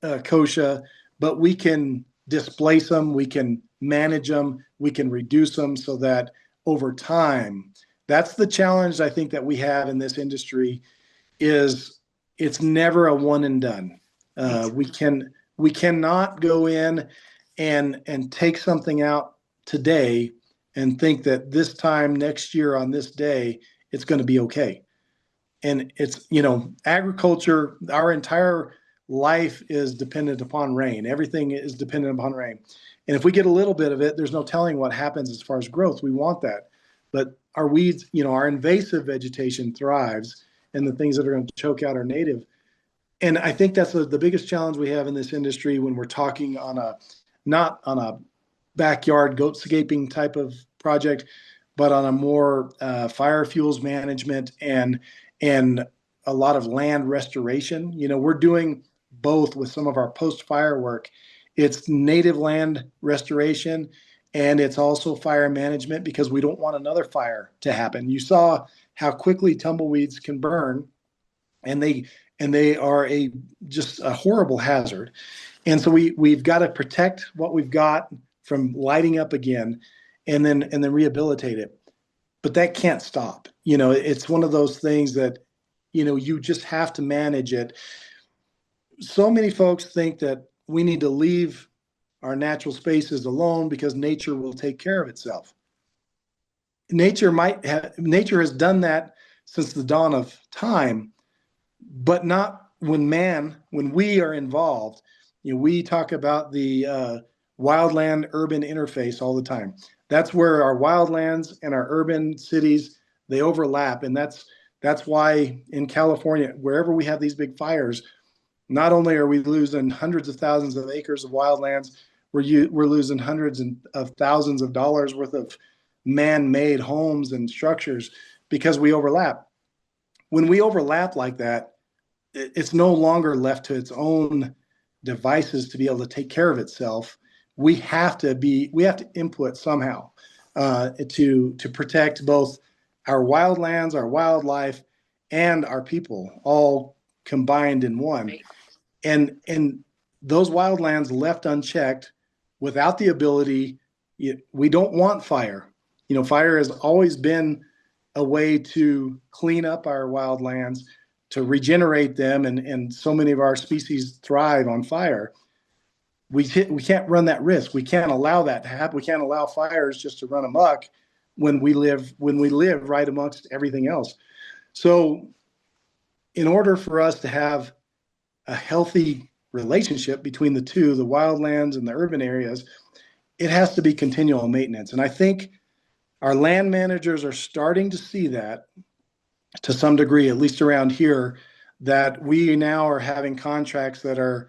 kochia, but we can displace them, we can manage them, we can reduce them so that over time, that's the challenge I think that we have in this industry, is it's never a one and done. We cannot go in and take something out today and think that this time next year on this day, it's going to be okay. And it's, agriculture, our entire life is dependent upon rain. Everything is dependent upon rain. And if we get a little bit of it, there's no telling what happens as far as growth. We want that. But our weeds, our invasive vegetation thrives, and the things that are going to choke out our native. And I think that's the biggest challenge we have in this industry when we're talking not on a backyard goatscaping type of project, but on a more fire fuels management and a lot of land restoration. We're doing both with some of our post-fire work. It's native land restoration, and it's also fire management, because we don't want another fire to happen. You saw how quickly tumbleweeds can burn, and they are just a horrible hazard. And so we've got to protect what we've got from lighting up again, and then rehabilitate it. But that can't stop. It's one of those things that, you just have to manage it. So many folks think that we need to leave our natural spaces alone because nature will take care of itself. Nature has done that since the dawn of time, but not when we are involved. We talk about the wildland urban interface all the time. That's where our wildlands and our urban cities, they overlap. And that's why in California, wherever we have these big fires, not only are we losing hundreds of thousands of acres of wildlands, we're losing hundreds of thousands of dollars worth of man-made homes and structures because we overlap. When we overlap like that, it's no longer left to its own devices to be able to take care of itself. We have to input somehow. to protect both our wildlands, our wildlife, and our people, all combined in one. Right. And those wildlands left unchecked without the ability, we don't want fire. Fire has always been a way to clean up our wildlands, to regenerate them, and so many of our species thrive on fire. We can't run that risk. We can't allow that to happen. We can't allow fires just to run amok when we live right amongst everything else. So in order for us to have a healthy relationship between the two, the wildlands and the urban areas, it has to be continual maintenance. And I think our land managers are starting to see that to some degree, at least around here, that we now are having contracts that are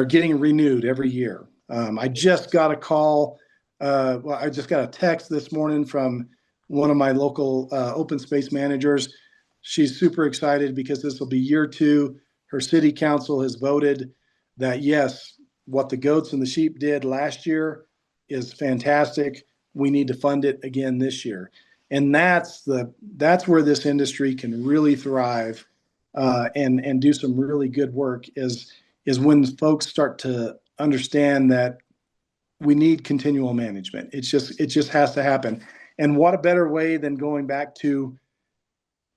getting renewed every year. I just got a call. I just got a text this morning from one of my local open space managers. She's super excited because this will be year 2. Her city council has voted that, yes, what the goats and the sheep did last year is fantastic. We need to fund it again this year. And that's where this industry can really thrive and do some really good work is when folks start to understand that we need continual management. It just has to happen. And what a better way than going back to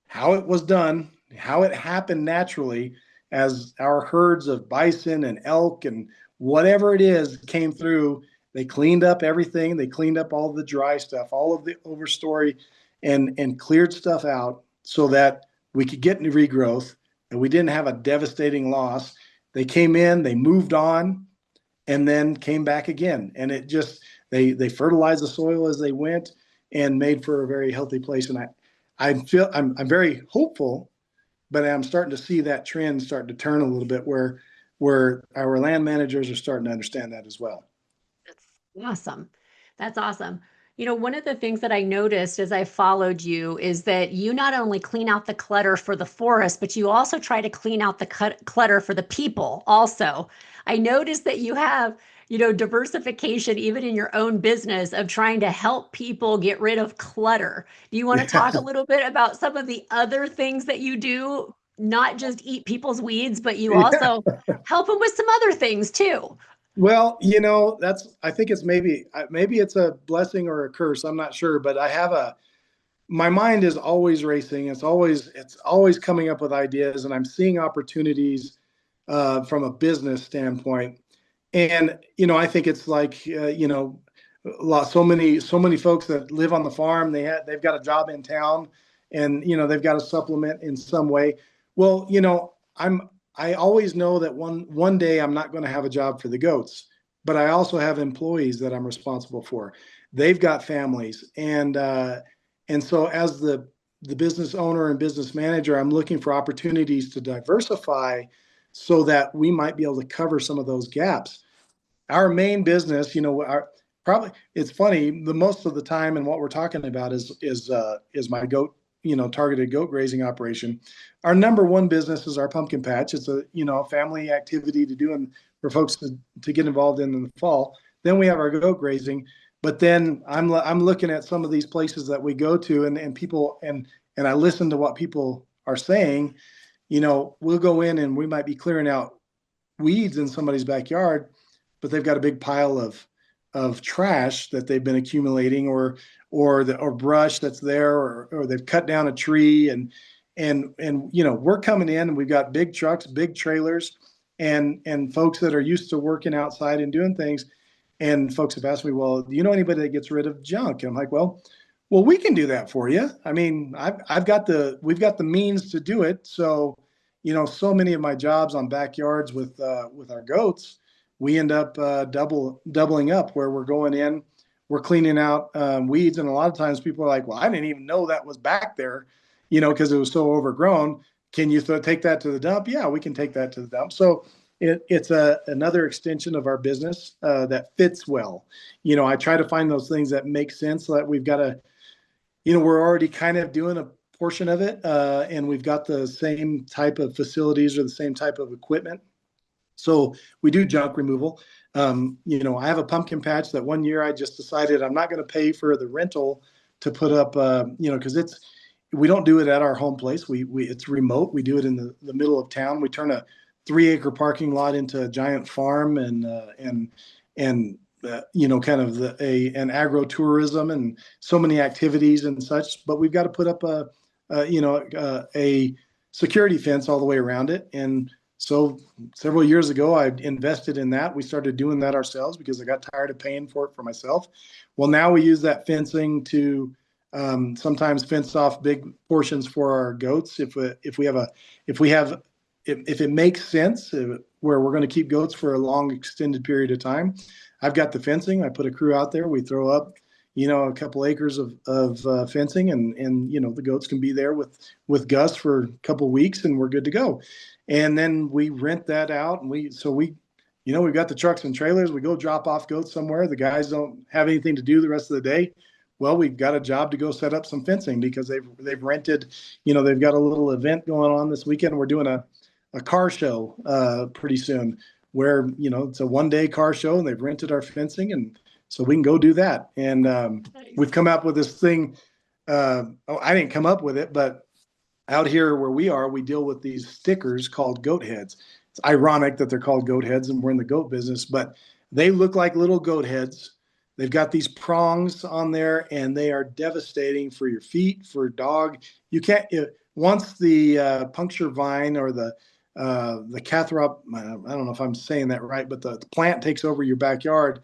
how it was done, how it happened naturally, as our herds of bison and elk and whatever it is came through. They cleaned up everything. They cleaned up all the dry stuff, all of the overstory, and cleared stuff out so that we could get new regrowth and we didn't have a devastating loss. They came in, they moved on, and then came back again. And it just, they fertilized the soil as they went and made for a very healthy place. And I'm very hopeful, but I'm starting to see that trend start to turn a little bit where our land managers are starting to understand that as well. That's awesome. That's awesome. One of the things that I noticed as I followed you is that you not only clean out the clutter for the forest, but you also try to clean out the clutter for the people also. I noticed that you have, diversification even in your own business of trying to help people get rid of clutter. Do you want to talk a little bit about some of the other things that you do? Not just eat people's weeds, but you also help them with some other things too. Well, I think it's maybe it's a blessing or a curse. I'm not sure, but my mind is always racing. It's always coming up with ideas, and I'm seeing opportunities from a business standpoint. And, I think it's like, so many folks that live on the farm, they've got a job in town and, they've got to supplement in some way. Well, I always know that one day I'm not going to have a job for the goats, but I also have employees that I'm responsible for. They've got families. And so as the business owner and business manager, I'm looking for opportunities to diversify so that we might be able to cover some of those gaps. Our main business, probably, it's funny, the most of the time, and what we're talking about is my goat, targeted goat grazing operation. Our number one business is our pumpkin patch. It's a family activity to do and for folks to get involved in the fall. Then we have our goat grazing, but then I'm looking at some of these places that we go to and people and I listen to what people are saying. We'll go in and we might be clearing out weeds in somebody's backyard, but they've got a big pile of trash that they've been accumulating or brush that's there, or they've cut down a tree and we're coming in and we've got big trucks, big trailers, and folks that are used to working outside and doing things. And folks have asked me, well, do you know anybody that gets rid of junk? And I'm like, well, we can do that for you. I mean, we've got the means to do it. So, so many of my jobs on backyards with our goats, we end up doubling up where we're going in, we're cleaning out weeds. And a lot of times people are like, well, I didn't even know that was back there, because it was so overgrown. Can you take that to the dump? Yeah, we can take that to the dump. So it's another extension of our business that fits well. I try to find those things that make sense so that we've got we're already kind of doing a portion of it and we've got the same type of facilities or the same type of equipment. So we do junk removal. I have a pumpkin patch that one year I just decided I'm not going to pay for the rental to put up, because we don't do it at our home place. It's remote. We do it in the middle of town. We turn a 3-acre parking lot into a giant farm and kind of an agro-tourism and so many activities and such. But we've got to put up a security fence all the way around it. And so several years ago, I invested in that. We started doing that ourselves because I got tired of paying for it for myself. Well, now we use that fencing to sometimes fence off big portions for our goats if it makes sense where we're going to keep goats for a long extended period of time. I've got the fencing. I put a crew out there. We throw up, a couple acres of fencing, and the goats can be there with Gus for a couple weeks, and we're good to go. And then we rent that out, and we've got the trucks and trailers. We go drop off goats somewhere. The guys don't have anything to do the rest of the day. Well, we've got a job to go set up some fencing because they've rented. They've got a little event going on this weekend. We're doing a car show pretty soon, where it's a 1-day car show, and they've rented our fencing, and so we can go do that. And Nice. we've come up with this thing. I didn't come up with it, but out here where we are, we deal with these stickers called goat heads. It's ironic that they're called goat heads, and we're in the goat business, but they look like little goat heads. They've got these prongs on there, and they are devastating for your feet, for a dog. You can't once the puncture vine or the cathrop, I don't know if I'm saying that right, but the plant takes over your backyard.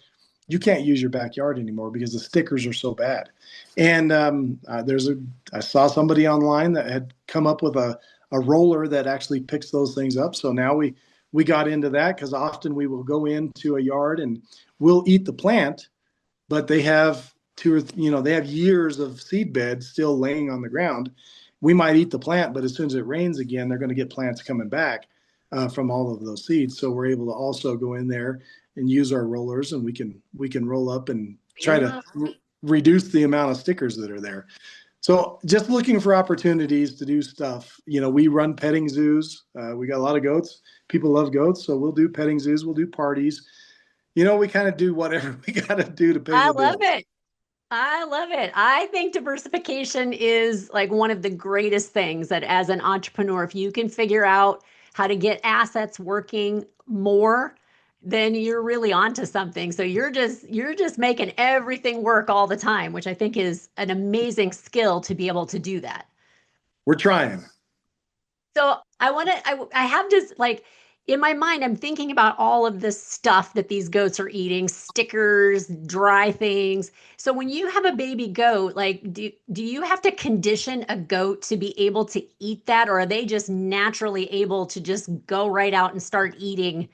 You can't use your backyard anymore because the stickers are so bad. And I saw somebody online that had come up with a roller that actually picks those things up. So now we got into that because often we will go into a yard and we'll eat the plant, but they have they have years of seed bed still laying on the ground. We might eat the plant, but as soon as it rains again, they're going to get plants coming back from all of those seeds. So we're able to also go in there and use our rollers, and we can roll up and try to reduce the amount of stickers that are there. So just looking for opportunities to do stuff. We run petting zoos. We got a lot of goats. People love goats, so we'll do petting zoos. We'll do parties. We kind of do whatever we got to do to pay the bills. I love it. I love it. I think diversification is like one of the greatest things that as an entrepreneur, if you can figure out how to get assets working more, then you're really onto something. So you're just making everything work all the time, which I think is an amazing skill to be able to do that. We're trying. So I have this like in my mind, I'm thinking about all of this stuff that these goats are eating, stickers, dry things. So when you have a baby goat, like do you have to condition a goat to be able to eat that, or are they just naturally able to just go right out and start eating?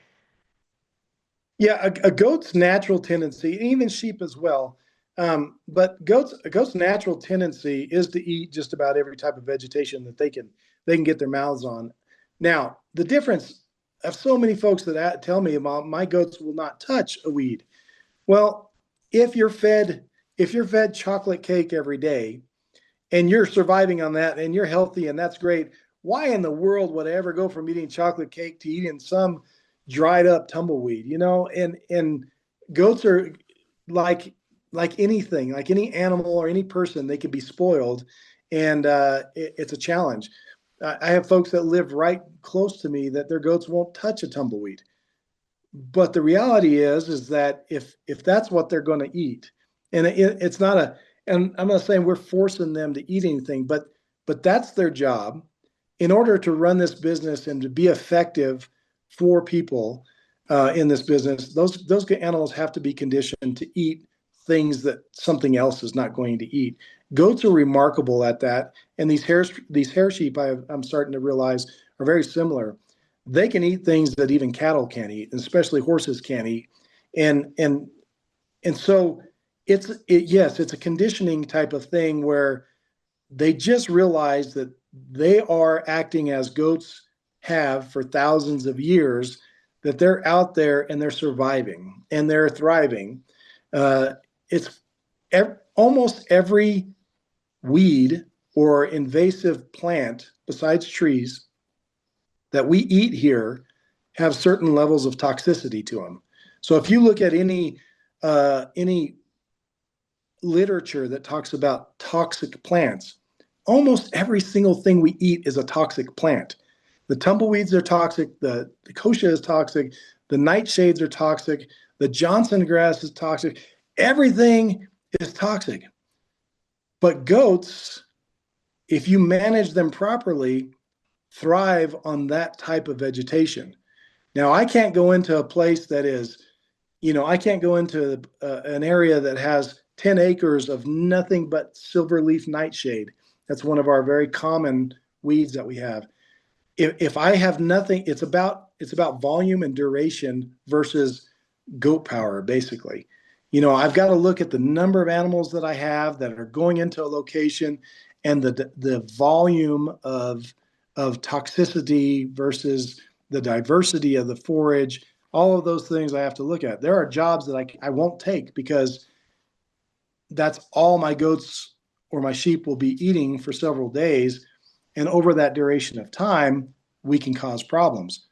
Yeah, a goat's natural tendency, and even sheep as well. But a goat's natural tendency is to eat just about every type of vegetation that they can get their mouths on. Now, the difference of so many folks that tell me about my goats will not touch a weed. Well, if you're fed chocolate cake every day and you're surviving on that and you're healthy and that's great, why in the world would I ever go from eating chocolate cake to eating some dried up tumbleweed? And goats are like anything, like any animal or any person, they can be spoiled, and it's a challenge. I have folks that live right close to me that their goats won't touch a tumbleweed. But the reality is that if that's what they're going to eat, and it's not and I'm not saying we're forcing them to eat anything, but that's their job. In order to run this business and to be effective for people in this business, those animals have to be conditioned to eat things that something else is not going to eat. Goats are remarkable at that, and these hair sheep I'm starting to realize are very similar. They can eat things that even cattle can't eat, and especially horses can't eat, and so it's a conditioning type of thing where they just realize that they are acting as goats have for thousands of years, that they're out there and they're surviving and they're thriving. It's almost every weed or invasive plant besides trees that we eat here have certain levels of toxicity to them. So if you look at any literature that talks about toxic plants, almost every single thing we eat is a toxic plant. The tumbleweeds are toxic, the kochia is toxic, the nightshades are toxic, the Johnson grass is toxic. Everything is toxic. But goats, if you manage them properly, thrive on that type of vegetation. Now, I can't go into a place that is, I can't go into an area that has 10 acres of nothing but silverleaf nightshade. That's one of our very common weeds that we have. If I have nothing, it's about volume and duration versus goat power, basically. I've got to look at the number of animals that I have that are going into a location and the volume of toxicity versus the diversity of the forage. All of those things I have to look at. There are jobs that I won't take because that's all my goats or my sheep will be eating for several days. And over that duration of time, we can cause problems.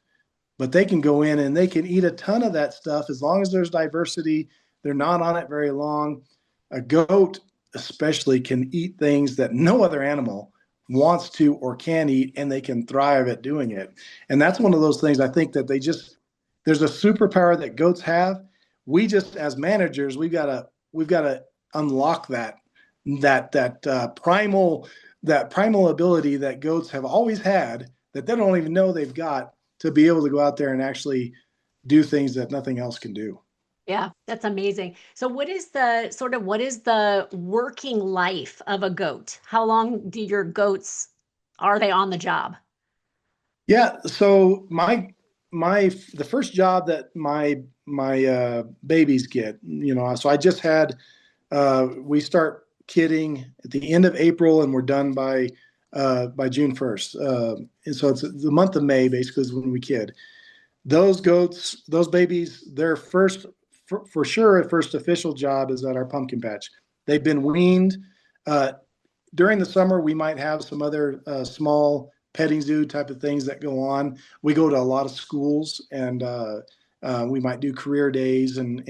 But they can go in and they can eat a ton of that stuff as long as there's diversity. They're not on it very long. A goat especially can eat things that no other animal wants to or can eat, and they can thrive at doing it. And that's one of those things I think that there's a superpower that goats have. We just, as managers, we've got to unlock that primal ability that goats have always had that they don't even know they've got, to be able to go out there and actually do things that nothing else can do. Yeah, that's amazing. So what is the working life of a goat? How long do your goats, are they on the job? Yeah. So the first job that my babies get, so I just had, we start kidding at the end of April and we're done by June 1st. And so it's the month of May basically is when we kid. Those goats, those babies, their first, for sure, first official job is at our pumpkin patch. They've been weaned. During the summer, we might have some other small petting zoo type of things that go on. We go to a lot of schools and we might do career days and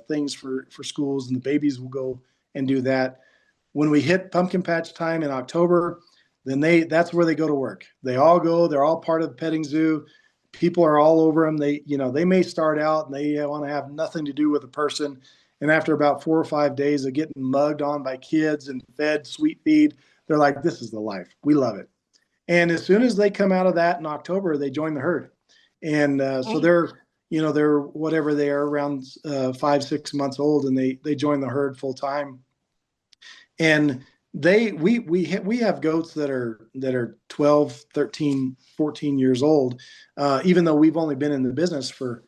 things for schools, and the babies will go and do that. When we hit pumpkin patch time in October, then that's where they go to work. They all go, they're all part of the petting zoo. People are all over them. They may start out and they want to have nothing to do with a person. And after about 4 or 5 days of getting mugged on by kids and fed sweet feed, they're like, this is the life. We love it. And as soon as they come out of that in October, they join the herd. And so they're whatever they are, around 5, 6 months old, and they join the herd full time. And we have goats that are 12, 13, 14 years old, even though we've only been in the business for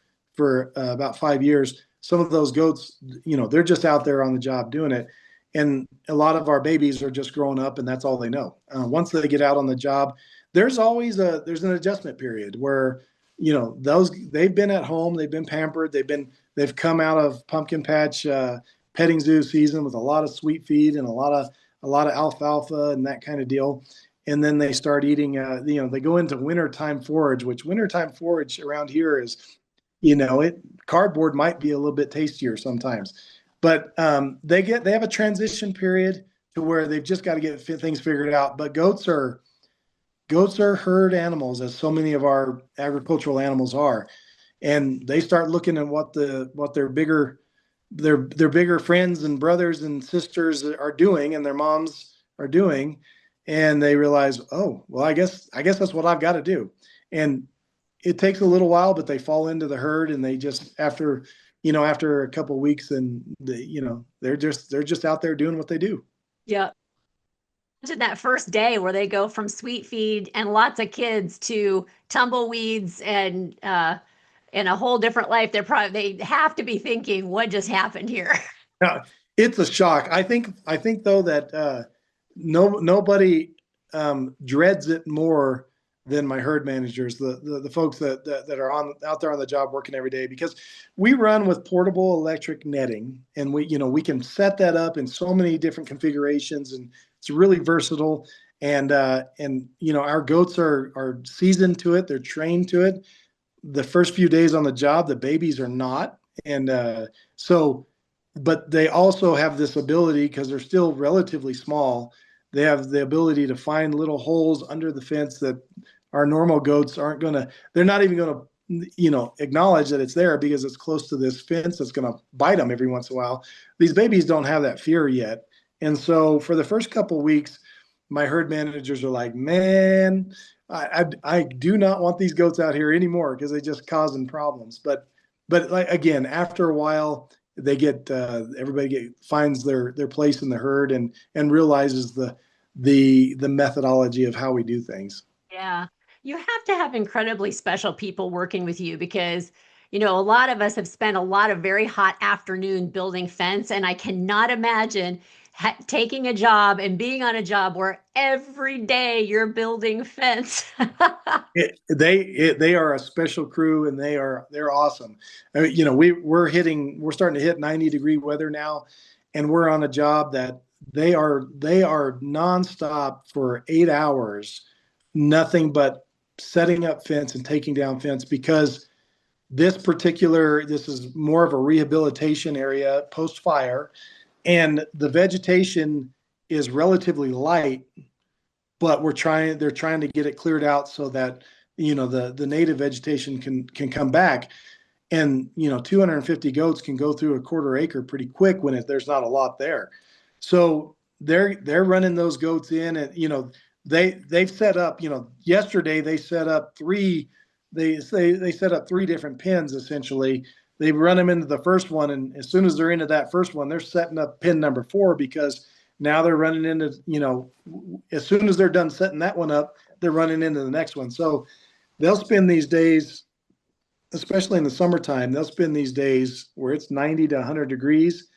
about 5 years. Some of those goats, they're just out there on the job doing it. And a lot of our babies are just growing up and that's all they know. Once they get out on the job, there's an adjustment period where, they've been at home, they've been pampered, they've come out of pumpkin patch petting zoo season with a lot of sweet feed and a lot of alfalfa and that kind of deal. And then they start eating, they go into wintertime forage, which wintertime forage around here is, cardboard might be a little bit tastier sometimes, but they have a transition period to where they've just got to get things figured out. But goats are herd animals, as so many of our agricultural animals are, and they start looking at what their bigger friends and brothers and sisters are doing and their moms are doing, and they realize, oh, well, I guess that's what I've got to do. And it takes a little while, but they fall into the herd, and they just after a couple of weeks, and they're just out there doing what they do. Yeah. Imagine that first day where they go from sweet feed and lots of kids to tumbleweeds and a whole different life. They have to be thinking, what just happened here? Yeah, it's a shock. I think though that nobody dreads it more than my herd managers, the folks that are out there on the job working every day, because we run with portable electric netting, and we can set that up in so many different configurations, and it's really versatile. And our goats are seasoned to it, they're trained to it. The first few days on the job, the babies are not, So, but they also have this ability, because they're still relatively small, they have the ability to find little holes under the fence that our normal goats aren't going to, they're not even going to, acknowledge that it's there because it's close to this fence that's going to bite them every once in a while. These babies don't have that fear yet. And so for the first couple of weeks, my herd managers are like, man, I do not want these goats out here anymore because they just causing problems. But like, again, after a while, they get everybody finds their place in the herd and realizes the methodology of how we do things. Yeah. You have to have incredibly special people working with you because, a lot of us have spent a lot of very hot afternoon building fence, and I cannot imagine taking a job and being on a job where every day you're building fence. They are a special crew, and they're awesome. I mean, we're starting to hit 90-degree weather now, and we're on a job that they are nonstop for 8 hours, nothing but setting up fence and taking down fence, because this is more of a rehabilitation area post fire, and the vegetation is relatively light, but they're trying to get it cleared out so that the native vegetation can come back. And 250 goats can go through a quarter acre pretty quick when there's not a lot there. So they're running those goats in, and they've set up, yesterday they set up they set up three different pens. Essentially, they run them into the first one, and as soon as they're into that first one, they're setting up pen number 4, because now they're running into, as soon as they're done setting that one up, they're running into the next one. So they'll spend these days, especially in the summertime, they'll spend these days where it's 90 to 100 degrees.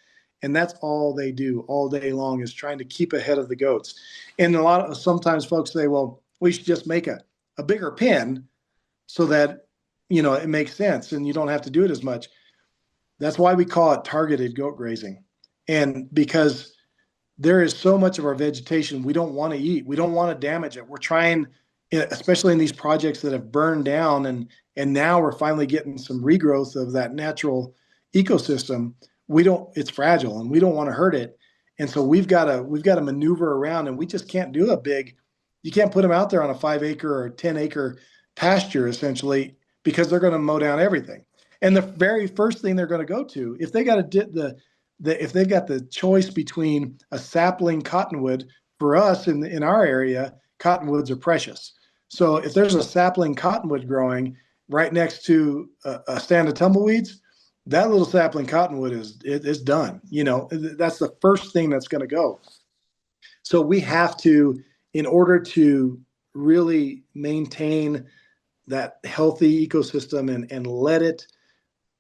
And that's all they do all day long, is trying to keep ahead of the goats. And sometimes folks say, well, we should just make a bigger pen so that, it makes sense and you don't have to do it as much. That's why we call it targeted goat grazing. And because there is so much of our vegetation we don't want to eat. We don't want to damage it. We're trying, especially in these projects that have burned down, and now we're finally getting some regrowth of that natural ecosystem. It's fragile, and we don't want to hurt it. And so we've got to maneuver around, and we just can't do you can't put them out there on a 5-acre or 10-acre pasture, essentially, because they're going to mow down everything. And the very first thing they're going to go to, if they got if they've got the choice between a sapling cottonwood, for us in our area, cottonwoods are precious. So if there's a sapling cottonwood growing right next to a stand of tumbleweeds, that little sapling cottonwood is done. That's the first thing that's going to go. So we have to, in order to really maintain that healthy ecosystem and let it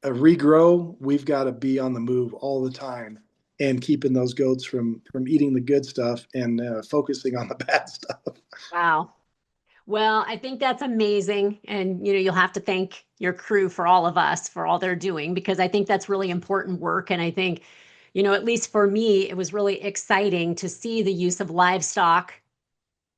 regrow, we've got to be on the move all the time and keeping those goats from eating the good stuff and focusing on the bad stuff. Wow. Well, I think that's amazing. And, you'll have to thank your crew for all of us for all they're doing, because I think that's really important work. And I think, at least for me, it was really exciting to see the use of livestock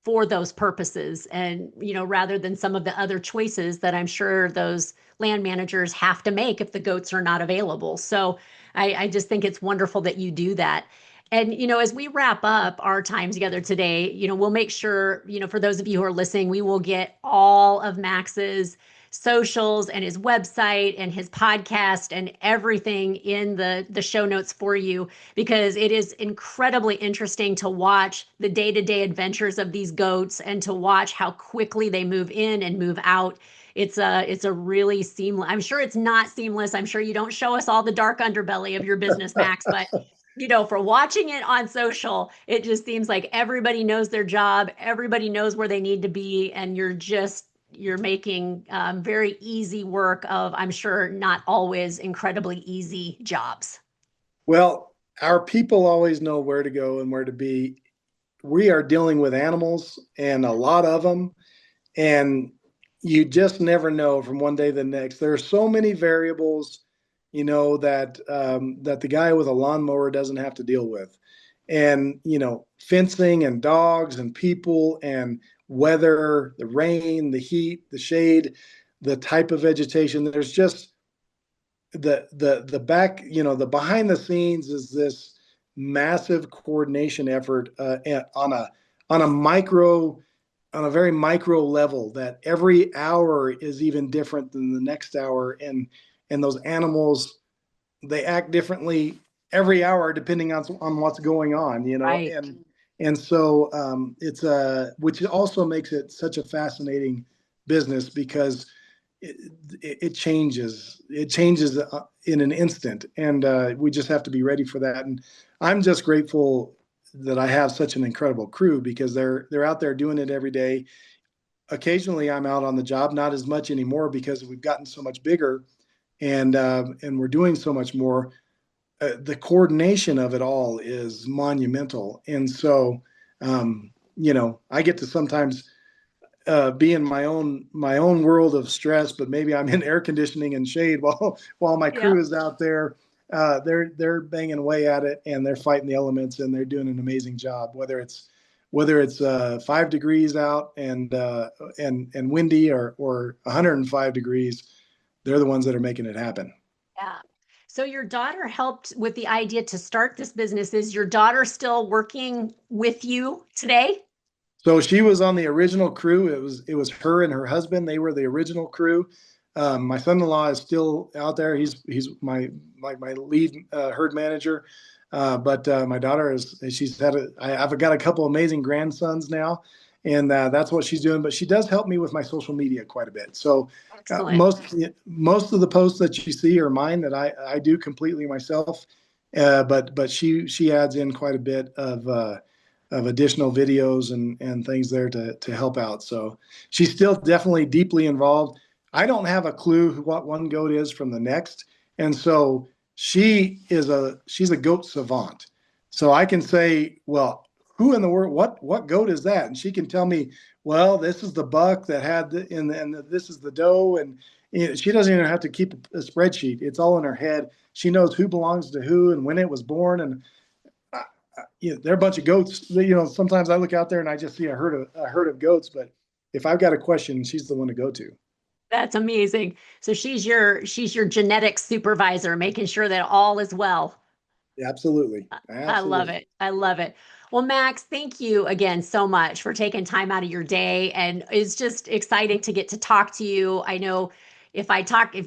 for those purposes, and rather than some of the other choices that I'm sure those land managers have to make if the goats are not available. So I just think it's wonderful that you do that. And as we wrap up our time together today, we'll make sure, for those of you who are listening, we will get all of Max's socials and his website and his podcast and everything in the show notes for you, because it is incredibly interesting to watch the day-to-day adventures of these goats and to watch how quickly they move in and move out. It's a really seamless. I'm sure it's not seamless. I'm sure you don't show us all the dark underbelly of your business, Max, but for watching it on social, it just seems like everybody knows their job, everybody knows where they need to be, and you're making very easy work of, I'm sure, not always incredibly easy jobs. Well, our people always know where to go and where to be. We are dealing with animals, and a lot of them, and you just never know from one day to the next. There are so many variables, that the guy with a lawnmower doesn't have to deal with. And, fencing and dogs and people and weather, the rain, the heat, the shade, the type of vegetation. the back, the behind the scenes is this massive coordination effort on a micro on a very micro level, that every hour is even different than the next hour, and those animals, they act differently every hour depending on what's going on, Right. and so it's which also makes it such a fascinating business, because it changes in an instant, and we just have to be ready for that. And I'm just grateful that I have such an incredible crew, because they're out there doing it every day. Occasionally I'm out on the job, not as much anymore because we've gotten so much bigger, and we're doing so much more. The coordination of it all is monumental, and so I get to sometimes be in my own world of stress, but maybe I'm in air conditioning and shade while my Yeah. crew is out there. They're banging away at it, and they're fighting the elements, and they're doing an amazing job. Whether it's 5 degrees out and windy, or 105 degrees, they're the ones that are making it happen. Yeah. So your daughter helped with the idea to start this business. Is your daughter still working with you today? So she was on the original crew. It was her and her husband. They were the original crew. My son-in-law is still out there. He's my lead herd manager. But my daughter I've got a couple amazing grandsons now, and that's what she's doing. But she does help me with my social media quite a bit. So Excellent. most of the posts that you see are mine, that I do completely myself. But she adds in quite a bit of additional videos and things there to help out. So she's still definitely deeply involved. I don't have a clue what one goat is from the next. And so she's a goat savant. So I can say, well, who in the world, what goat is that? And she can tell me, well, this is the buck that had and this is the doe. And she doesn't even have to keep a spreadsheet. It's all in her head. She knows who belongs to who and when it was born. And they're a bunch of goats. Sometimes I look out there and I just see a herd of goats. But if I've got a question, she's the one to go to. That's amazing. So she's your genetic supervisor, making sure that all is well. Absolutely, I love absolutely. it. I love it. Well, Max, thank you again so much for taking time out of your day. And it's just exciting to get to talk to you. I know if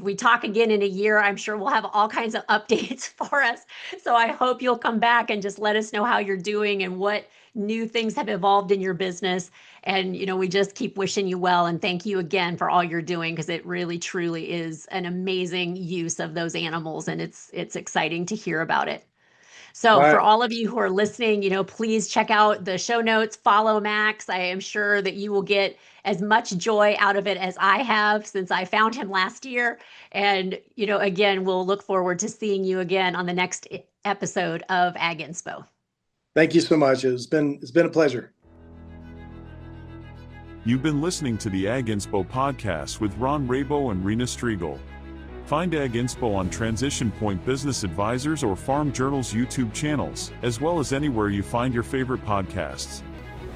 we talk again in a year, I'm sure we'll have all kinds of updates for us. So I hope you'll come back and just let us know how you're doing and what new things have evolved in your business. And, we just keep wishing you well. And thank you again for all you're doing, because it really, truly is an amazing use of those animals. And it's exciting to hear about it. All So for right. all of you who are listening, please check out the show notes, follow Max. I am sure that you will get as much joy out of it as I have, since I found him last year. And, again, we'll look forward to seeing you again on the next episode of Ag Inspo. Thank you so much. It's been a pleasure. You've been listening to the Ag Inspo podcast with Ron Rabo and Rena Striegel. Find Ag Inspo on Transition Point Business Advisors or Farm Journal's YouTube channels, as well as anywhere you find your favorite podcasts.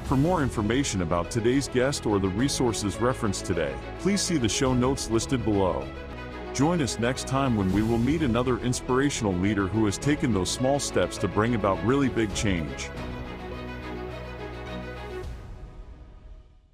For more information about today's guest or the resources referenced today, please see the show notes listed below. Join us next time when we will meet another inspirational leader who has taken those small steps to bring about really big change.